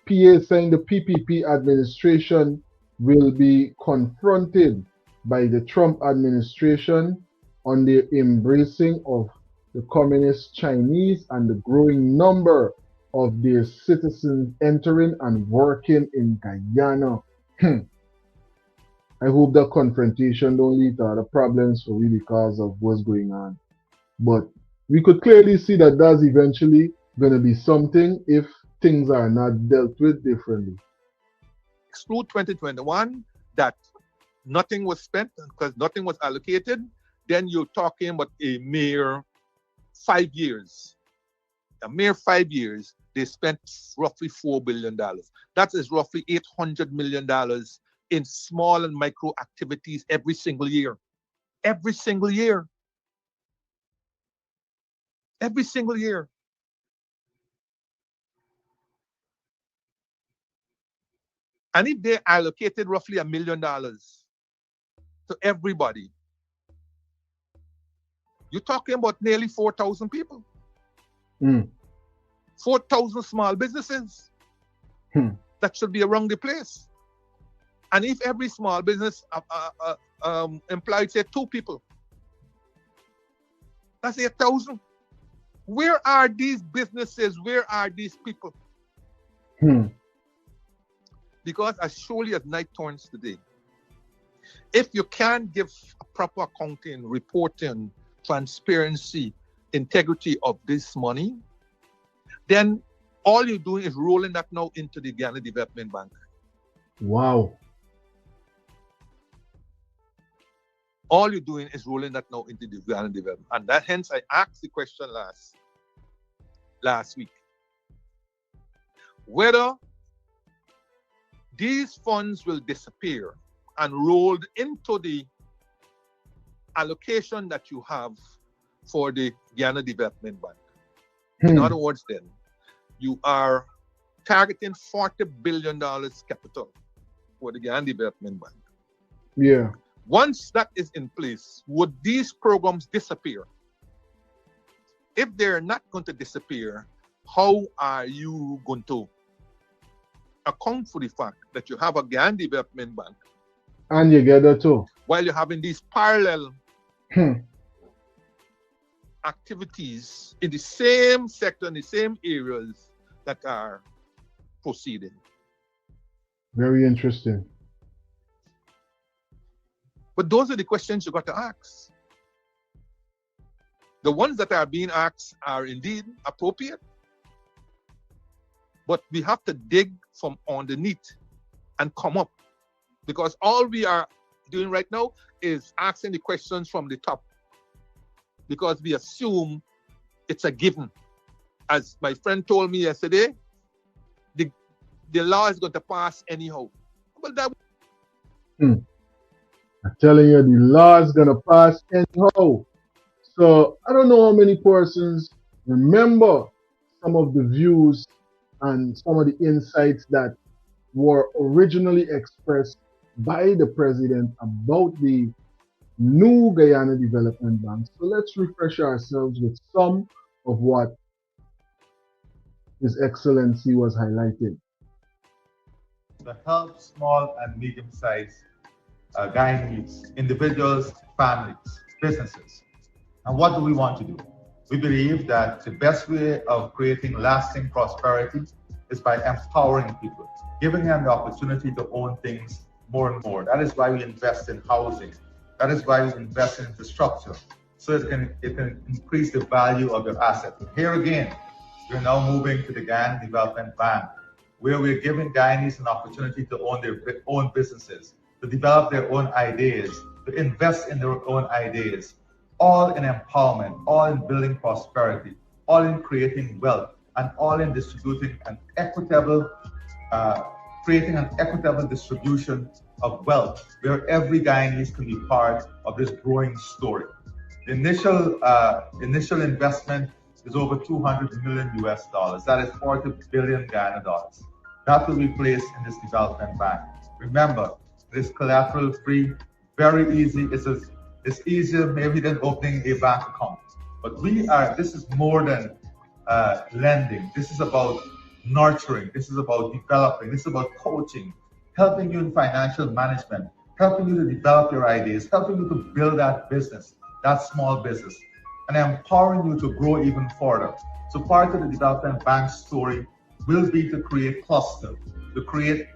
PA saying the PPP administration will be confronted by the Trump administration on their embracing of the communist Chinese and the growing number of their citizens entering and working in Guyana. I hope that confrontation don't lead to other problems for we because of what's going on. But we could clearly see that that's eventually going to be something if things are not dealt with differently. Exclude 2021, that nothing was spent because nothing was allocated, then you're talking about a mere 5 years. A mere 5 years, they spent roughly $4 billion. That is roughly $800 million in small and micro activities every single year. Every single year. Every single year. And if they allocated roughly $1 million to everybody, you're talking about nearly 4,000 people. 4,000 small businesses that should be around the place. And if every small business employed, say, 2 people, that's 8,000. Where are these businesses? Where are these people? Because as surely as night turns today, if you can't give a proper accounting, reporting, transparency, integrity of this money, then all you're doing is rolling that now into the Guyana Development Bank. Wow. All you're doing is rolling that now into the Guyana Development. And that hence I asked the question last week, whether these funds will disappear and rolled into the allocation that you have for the Guyana Development Bank. In other words, then, you are targeting $40 billion capital for the Guyana Development Bank. Yeah. Once that is in place, would these programs disappear? If they're not going to disappear, how are you going to account for the fact that you have a Guyana Development Bank and you get that too while you're having these parallel activities in the same sector, in the same areas that are proceeding? Very interesting. But those are the questions you got to ask. The ones that are being asked are indeed appropriate, but we have to dig from underneath and come up, because all we are doing right now is asking the questions from the top, because we assume it's a given. As my friend told me yesterday, the law is going to pass anyhow. Well, that I'm telling you, the law is going to pass anyhow. So I don't know how many persons remember some of the views and some of the insights that were originally expressed by the president about the new Guyana Development Bank. So let's refresh ourselves with some of what His Excellency was highlighting. To help small and medium-sized Guyanese, individuals, families, businesses. And what do we want to do? We believe that the best way of creating lasting prosperity is by empowering people, giving them the opportunity to own things more and more. That is why we invest in housing. That is why we invest in infrastructure, so it can increase the value of your assets. Here again, we're now moving to the Guyana Development Bank, where we're giving Guyanese an opportunity to own their own businesses, to develop their own ideas, to invest in their own ideas, all in empowerment, all in building prosperity, all in creating wealth, and all in distributing an equitable, creating an equitable distribution of wealth, where every Guyanese can be part of this growing story. The initial investment is over $200 million US. That is 40 billion Guyana dollars. That will be placed in this development bank. Remember, it is collateral free, very easy. It's easier maybe than opening a bank account. But this is more than lending. This is about nurturing. This is about developing. This is about coaching, helping you in financial management, helping you to develop your ideas, helping you to build that business, that small business, and empowering you to grow even further. So part of the development bank story will be to create clusters, to create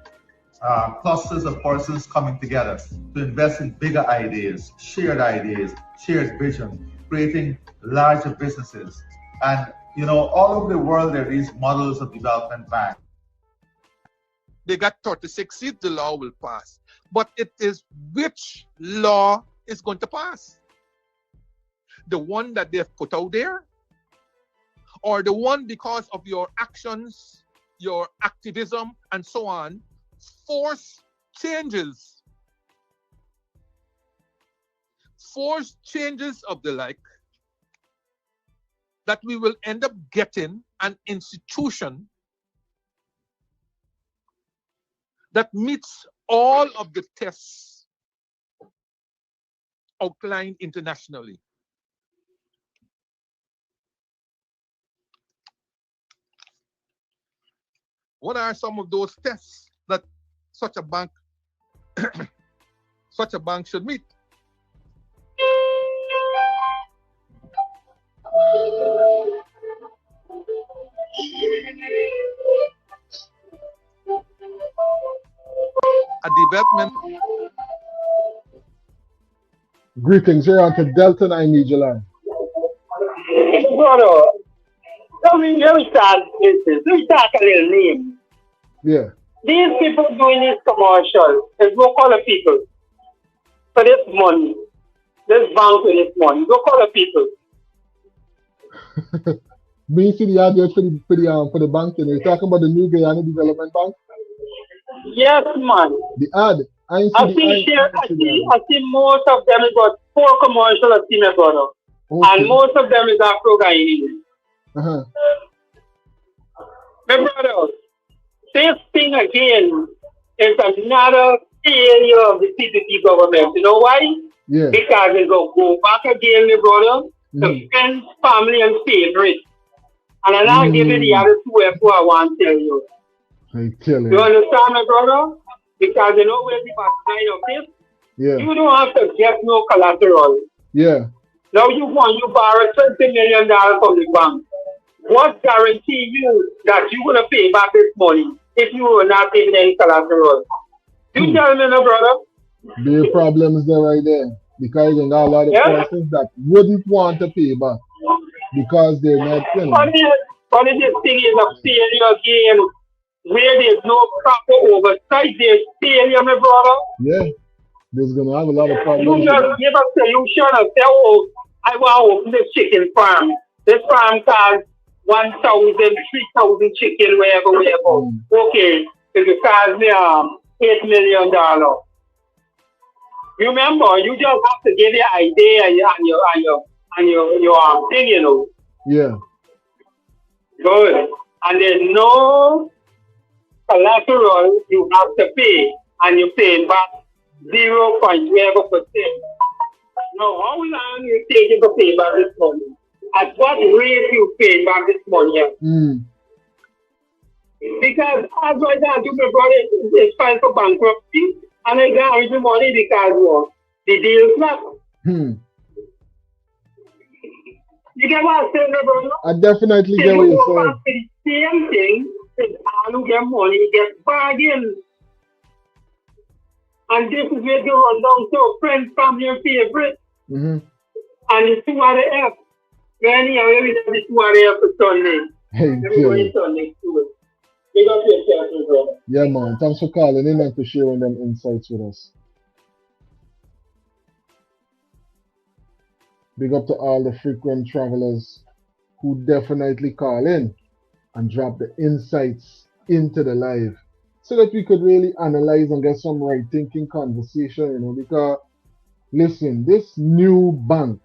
clusters of persons coming together, to invest in bigger ideas, shared vision, creating larger businesses. And all over the world, there are these models of development bank. They got 36 seats, the law will pass. But it is which law is going to pass? The one that they've put out there? Or the one because of your actions, your activism, and so on, force changes? Force changes of the like, that we will end up getting an institution that meets all of the tests outlined internationally. What are some of those tests that such a bank should meet? A development. Greetings, here on to Delton, I need your line. Brother, let me start a little name. Yeah. These people doing this commercial is go call the people for this money. This bank with this money. Go call the people. Me see the address for the bank, and you're talking about the new Guyana Development Bank? Yes, man. The ad. I see most of them is got 4 commercials I see my brother. Okay. And most of them is Afro-Guyanese. My brother, this thing again is another failure of the CPP government. You know why? Yeah. Because they go back again, my brother, to friends, family, and favorite. And I'm not giving the other 2 who I want to tell you. You understand, my brother? Because you know where the backside of this? Yeah. You don't have to get no collateral. Yeah. Now you borrow $20 million from the bank. What guarantee you that you're going to pay back this money if you are not taking any collateral? You tell me, no, brother. The problem is there right there. Because you got a lot of persons that wouldn't want to pay back because they're not, But this thing is a failure again, where there's no proper oversight. There's failure, my brother. Yeah. There's going to have a lot of problems. You just give a solution and say, oh, I want to open this chicken farm. This farm costs 1,000, 3,000 chicken, wherever. Okay, it costs me $8 million. Remember, you just have to give your idea and your thing, you know. Yeah. Good. And there's no collateral you have to pay, and you're paying back 0.12%. Now, how long you taking to pay back this money? At what rate you pay back this money? Because as I got to my brother, they filed for bankruptcy, and I got the money because what? The deal flop. You get what I'm saying, brother? I definitely get what you're saying. The same thing, all who get money get bargain. And this is where you run down to friends, family, and favorite. And the 2 F. When you have the 2 F for Sunday. Everybody Sunday too. Big up yourself, brother. Yeah, man. Thanks for calling in and for sharing them insights with us. Big up to all the frequent travelers who definitely call in and drop the insights into the live so that we could really analyze and get some right thinking conversation, because listen, this new bank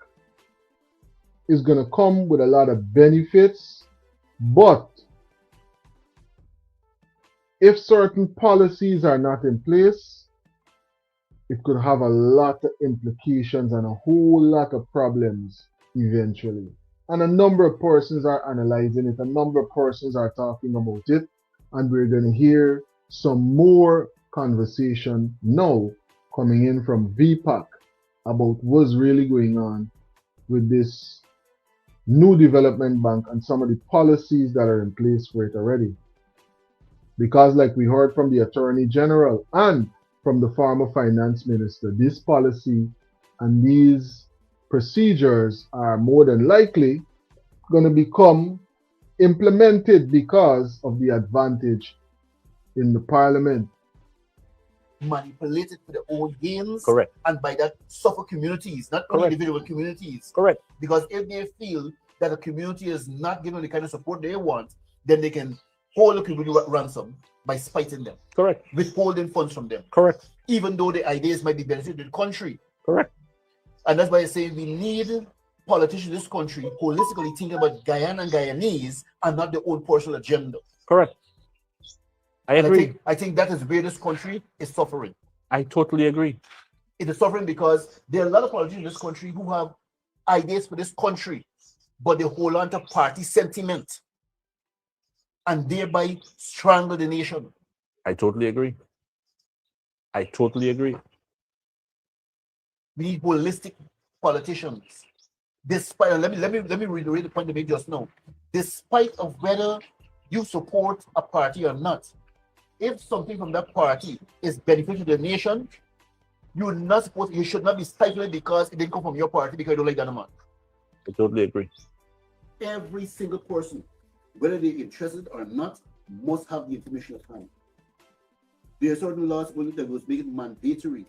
is going to come with a lot of benefits, but if certain policies are not in place, it could have a lot of implications and a whole lot of problems eventually. And a number of persons are analyzing it, a number of persons are talking about it, and we're going to hear some more conversation now coming in from VPAC about what's really going on with this new development bank and some of the policies that are in place for it already. Because like we heard from the Attorney General and from the former Finance Minister, this policy and these procedures are more than likely going to become implemented because of the advantage in the Parliament. Manipulated for their own gains. Correct. And by that suffer communities, not only individual communities. Correct. Because if they feel that the community is not given the kind of support they want, then they can hold the community ransom by spiting them. Correct. Withholding funds from them. Correct. Even though the ideas might be beneficial to the country. Correct. And that's why I say we need politicians in this country holistically thinking about Guyana and Guyanese and not their own personal agenda. Correct. I agree. I think that is where this country is suffering. I totally agree. It is suffering because there are a lot of politicians in this country who have ideas for this country, but they hold on to party sentiment and thereby strangle the nation. I totally agree. I totally agree. We need holistic politicians. Despite, let me reiterate the point I made just now. Despite of whether you support a party or not, if something from that party is beneficial to the nation, you should not be stifling because it didn't come from your party because you don't like that man. I totally agree. Every single person, whether they're interested or not, must have the information at hand. There are certain laws that was making it mandatory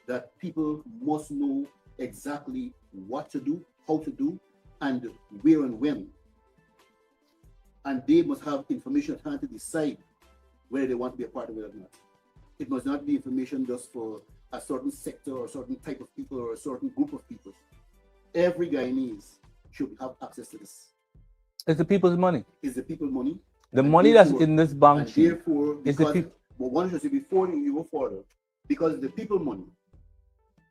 that people must know exactly what to do, how to do, and where and when. And they must have information at hand to decide whether they want to be a part of it or not. It must not be information just for a certain sector or a certain type of people or a certain group of people. Every Guyanese should have access to this. It's the people's money. It's the people's money. The money that's in this bank sheet. Therefore, but one should say before you go further, because the people money,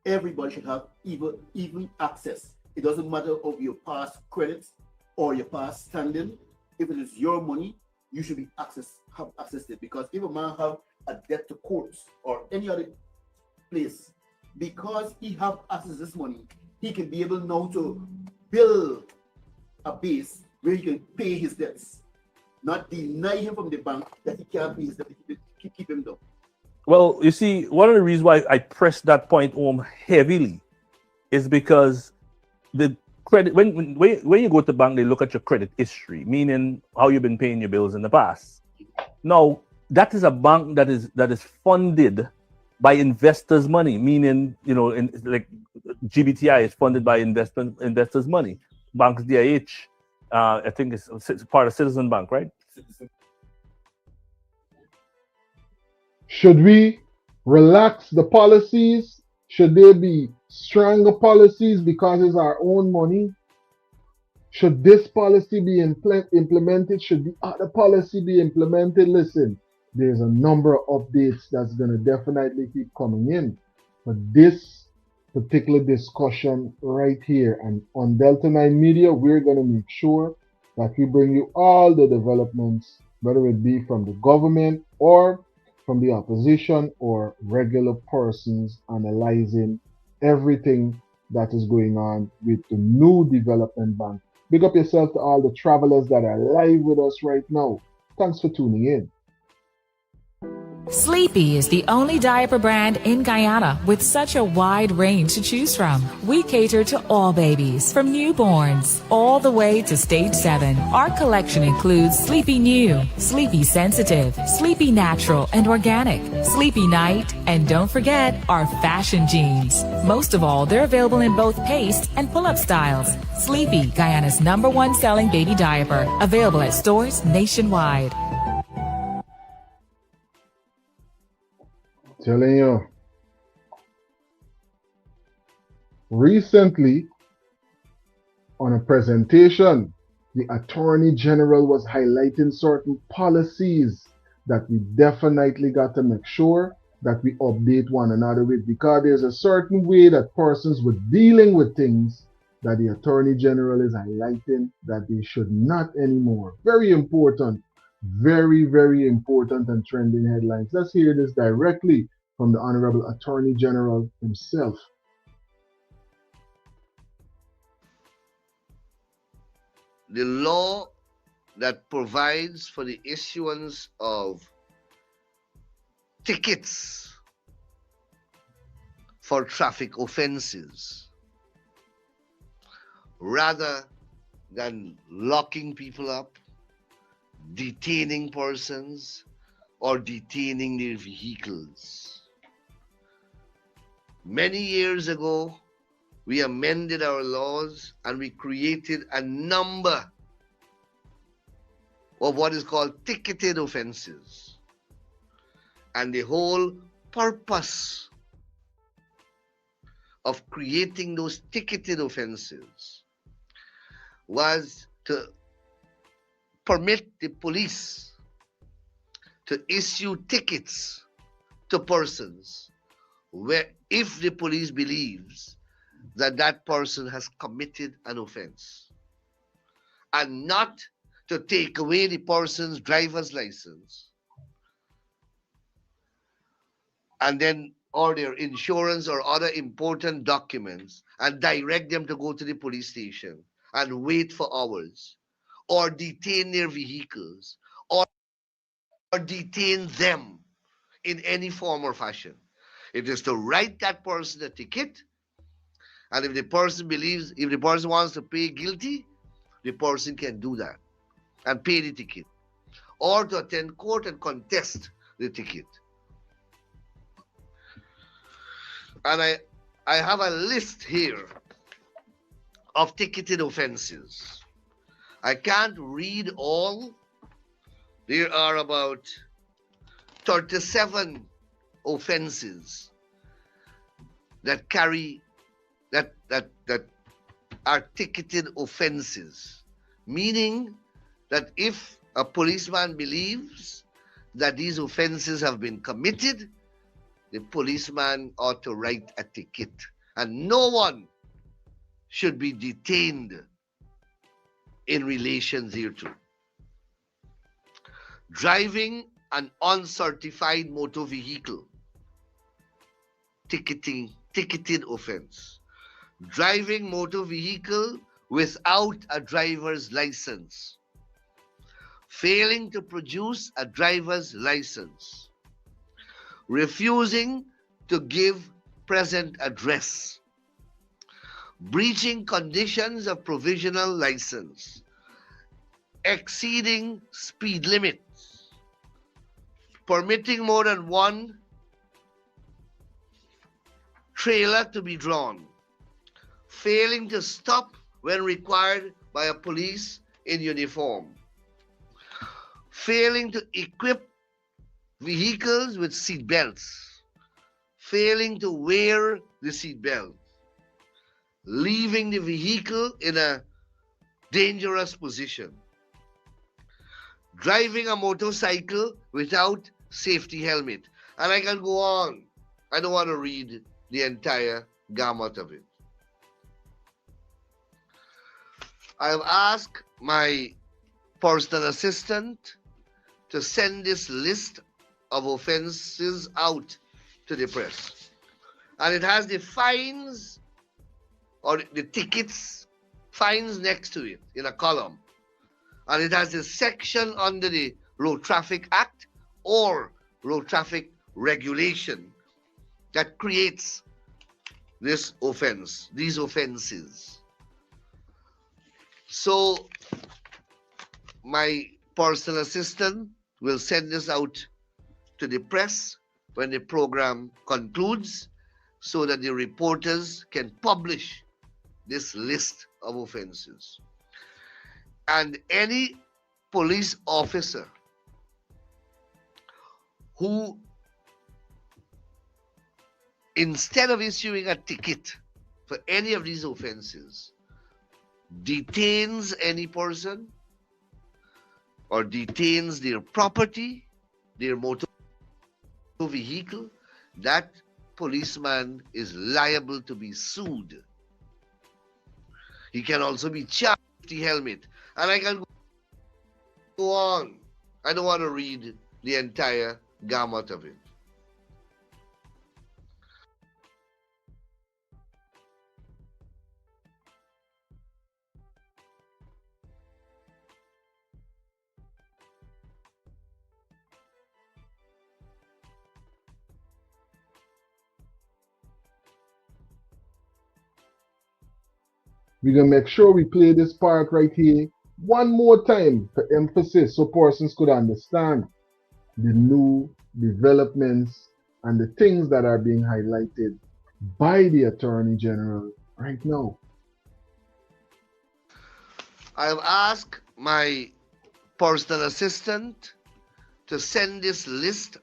everybody should have even access. It doesn't matter of your past credits or your past standing. If it is your money, you should have access to it. Because if a man have a debt to courts or any other place, because he have access to this money, he can be able now to build a base where he can pay his debts, not deny him from the bank that he can't pay his debt, keep him down. Well, you see, one of the reasons why I press that point home heavily is because the credit, when you go to the bank, they look at your credit history, meaning how you've been paying your bills in the past. Now, that is a bank that is funded by investors' money, meaning, like GBTI is funded by investors' money. Banks DIH, I think it's part of Citizen Bank, right? Should we relax the policies? Should there be stronger policies because it's our own money? Should this policy be implemented? Should the other policy be implemented? Listen, there's a number of updates that's going to definitely keep coming in. for this particular discussion right here. And on Delta 9 Media, we're going to make sure that we bring you all the developments, whether it be from the government or from the opposition or regular persons analyzing everything that is going on with the new development bank. Big up yourself to all the travelers that are live with us right now. Thanks for tuning in. Sleepy is the only diaper brand in Guyana with such a wide range to choose from. We cater to all babies, from newborns all the way to stage 7. Our collection includes Sleepy New, Sleepy Sensitive, Sleepy Natural and Organic, Sleepy Night, and don't forget our fashion jeans. Most of all, they're available in both paste and pull-up styles. Sleepy, Guyana's #1 selling baby diaper, available at stores nationwide. Telling you. Recently, on a presentation, the Attorney General was highlighting certain policies that we definitely got to make sure that we update one another with, because there's a certain way that persons were dealing with things that the Attorney General is highlighting that they should not anymore. Very important. Very, very important and trending headlines. Let's hear this directly from the Honorable Attorney General himself. The law that provides for the issuance of tickets for traffic offenses, rather than locking people up, detaining persons, or detaining their vehicles. Many years ago, we amended our laws and we created a number of what is called ticketed offenses. And the whole purpose of creating those ticketed offenses was to permit the police to issue tickets to persons where, if the police believes that that person has committed an offense, and not to take away the person's driver's license and then or their insurance or other important documents and direct them to go to the police station and wait for hours, or detain their vehicles, or detain them in any form or fashion. It is to write that person a ticket, and if the person believes, if the person wants to pay guilty, the person can do that and pay the ticket, or to attend court and contest the ticket. And I have a list here of ticketed offenses. I can't read all. There are about 37 offenses that carry that are ticketed offenses, meaning that if a policeman believes that these offenses have been committed, the policeman ought to write a ticket, and no one should be detained in relation thereto. Driving an uncertified motor vehicle, ticketed offense. Driving motor vehicle without a driver's license. Failing to produce a driver's license. Refusing to give present address. Breaching conditions of provisional license. Exceeding speed limits. Permitting more than one trailer to be drawn. Failing to stop when required by a police in uniform. Failing to equip vehicles with seat belts. Failing to wear the seat belt. Leaving the vehicle in a dangerous position. Driving a motorcycle without safety helmet. And I can go on. I don't want to read the entire gamut of it. I have asked my personal assistant to send this list of offenses out to the press. And it has the fines or the tickets, fines next to it in a column. And it has a section under the Road Traffic Act or Road Traffic Regulation that creates this offense, these offenses. So my personal assistant will send this out to the press when the program concludes so that the reporters can publish this list of offenses. And any police officer who, instead of issuing a ticket for any of these offenses, detains any person or detains their property, their motor vehicle, that policeman is liable to be sued. He can also be charged with the helmet. And I can go on. I don't want to read the entire gamut of it. We're going to make sure we play this part right here one more time for emphasis so persons could understand the new developments and the things that are being highlighted by the Attorney General right now. I have asked my personal assistant to send this list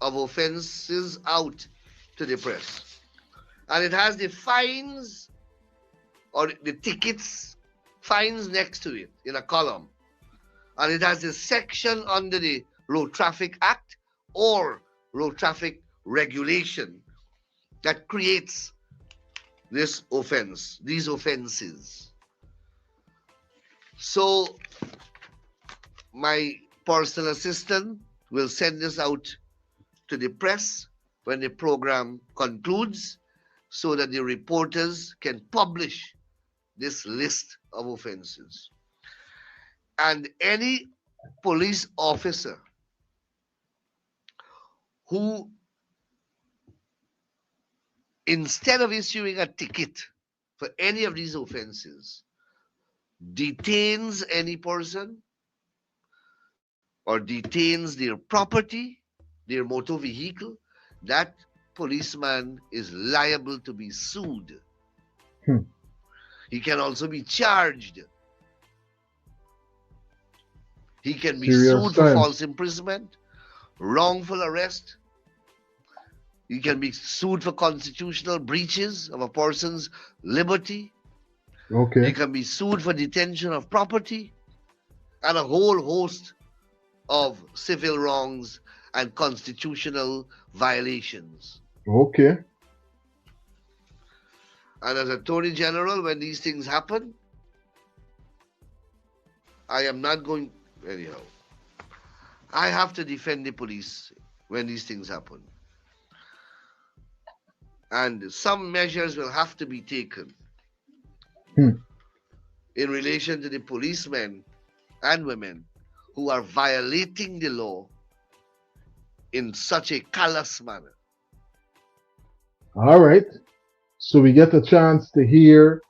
of offenses out to the press. And it has the fines or the tickets, fines next to it in a column. And it has a section under the Road Traffic Act or Road Traffic Regulation that creates this offense, these offenses. So my personal assistant will send this out to the press when the program concludes so that the reporters can publish this list of offenses. And any police officer who, instead of issuing a ticket for any of these offenses, detains any person or detains their property, their motor vehicle, that policeman is liable to be sued. He can also be charged. He can be sued for false imprisonment, wrongful arrest. He can be sued for constitutional breaches of a person's liberty. Okay. He can be sued for detention of property and a whole host of civil wrongs and constitutional violations. Okay. And as Attorney General, when these things happen, I am not going, anyhow. I have to defend the police when these things happen. And some measures will have to be taken in relation to the policemen and women who are violating the law in such a callous manner. All right. So we get a chance to hear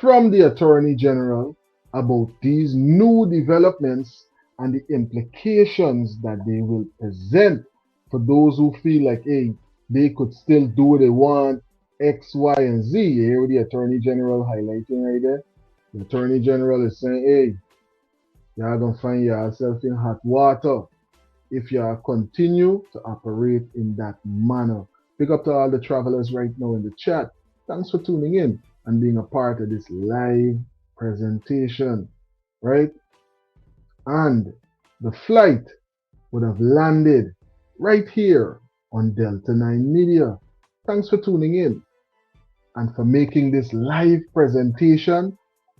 from the Attorney General about these new developments and the implications that they will present for those who feel like, hey, they could still do what they want, X, Y, and Z. You hear what the Attorney General highlighting right there? The Attorney General is saying, hey, y'all gonna find yourself in hot water if y'all continue to operate in that manner. Pick up to all the travelers right now in the chat. Thanks for tuning in and being a part of this live presentation, right? And the flight would have landed right here on Delta 9 Media. Thanks for tuning in. and for making this live presentation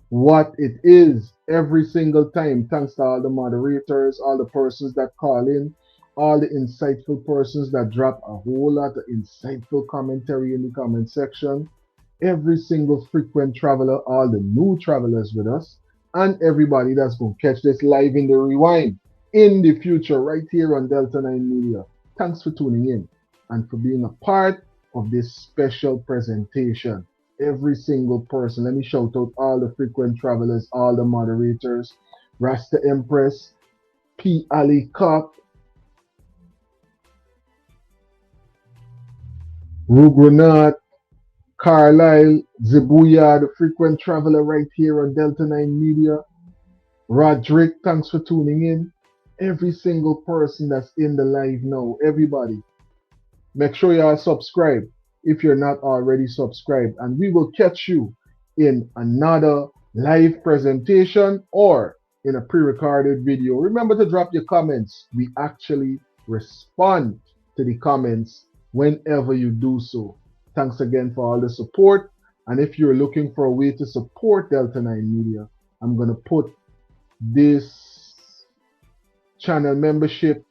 what it is every single time. Thanks to all the moderators, all the persons that call in, all the insightful persons that drop a whole lot of insightful commentary in the comment section, every single frequent traveler, all the new travelers with us, and everybody that's going to catch this live in the rewind in the future right here on Delta 9 Media. Thanks for tuning in and for being a part of this special presentation. Every single person. Let me shout out all the frequent travelers, all the moderators, Rasta Empress, P. Ali Cop, Rugranat, Carlisle, Zibuya, the frequent traveler right here on Delta 9 Media. Roderick, thanks for tuning in. Every single person that's in the live now, everybody, make sure you are subscribed if you're not already subscribed, and we will catch you in another live presentation or in a pre-recorded video. Remember to drop your comments. We actually respond to the comments whenever you do so. Thanks again for all the support. And if you're looking for a way to support Delta 9 Media, I'm going to put this channel membership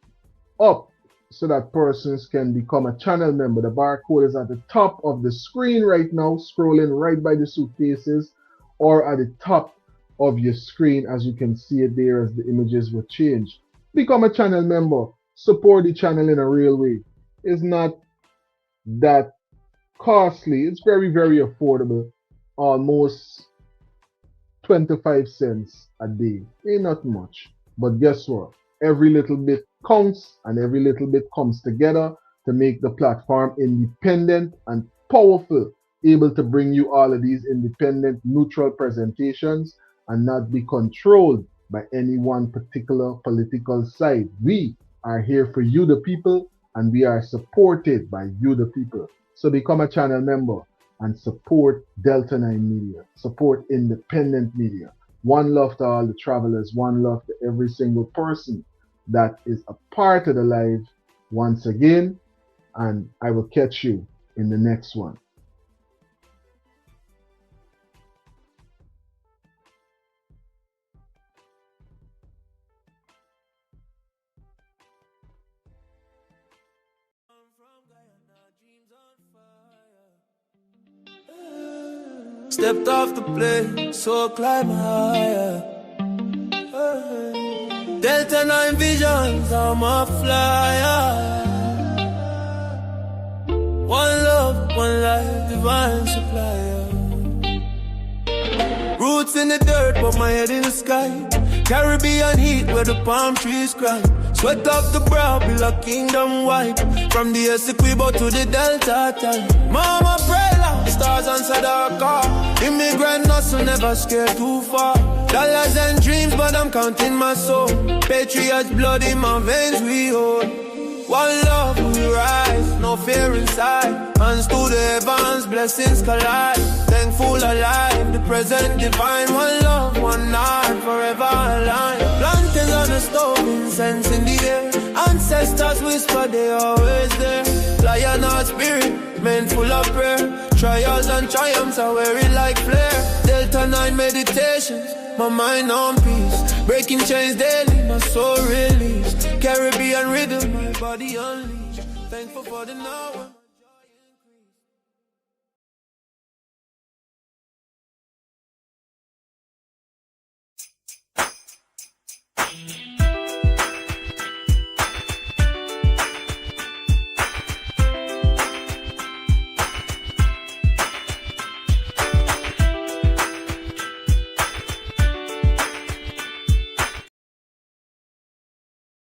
up so that persons can become a channel member. The barcode is at the top of the screen right now, scrolling right by the suitcases, or at the top of your screen as you can see it there as the images will change. Become a channel member. Support the channel in a real way. It's not that costly. It's very, very affordable. Almost 25 cents a day. Ain't not much. But guess what? Every little bit counts and every little bit comes together to make the platform independent and powerful, able to bring you all of these independent, neutral presentations and not be controlled by any one particular political side. We are here for you, the people, and we are supported by you, the people. So become a channel member and support Delta 9 Media, support independent media. One love to all the travelers, one love to every single person that is a part of the live once again, and I will catch you in the next one. Stepped off the plane, so climb higher. Delta 9 visions, I'm a flyer. One love, one life, divine supplier. Roots in the dirt, but my head in the sky. Caribbean heat where the palm trees cry. Sweat off the brow, build a kingdom white. From the Essequibo to the Delta time. Mama pray long, stars answer our car. Immigrant hustle, never scared too far. Dollars and dreams, but I'm counting my soul. Patriots blood in my veins, we hold. One love, we rise, no fear inside. Hands to the heavens, blessings collide. Thankful alive, the present divine. One love, one heart, forever aligned. Lanterns on the stove, incense in the air. Ancestors whisper, they always there. Lion heart spirit, men full of prayer. Trials and triumphs, I wear it like flair. Delta 9 meditations, my mind on peace. Breaking chains daily, my soul released. Caribbean rhythm, my body unleashed. Thankful for the now.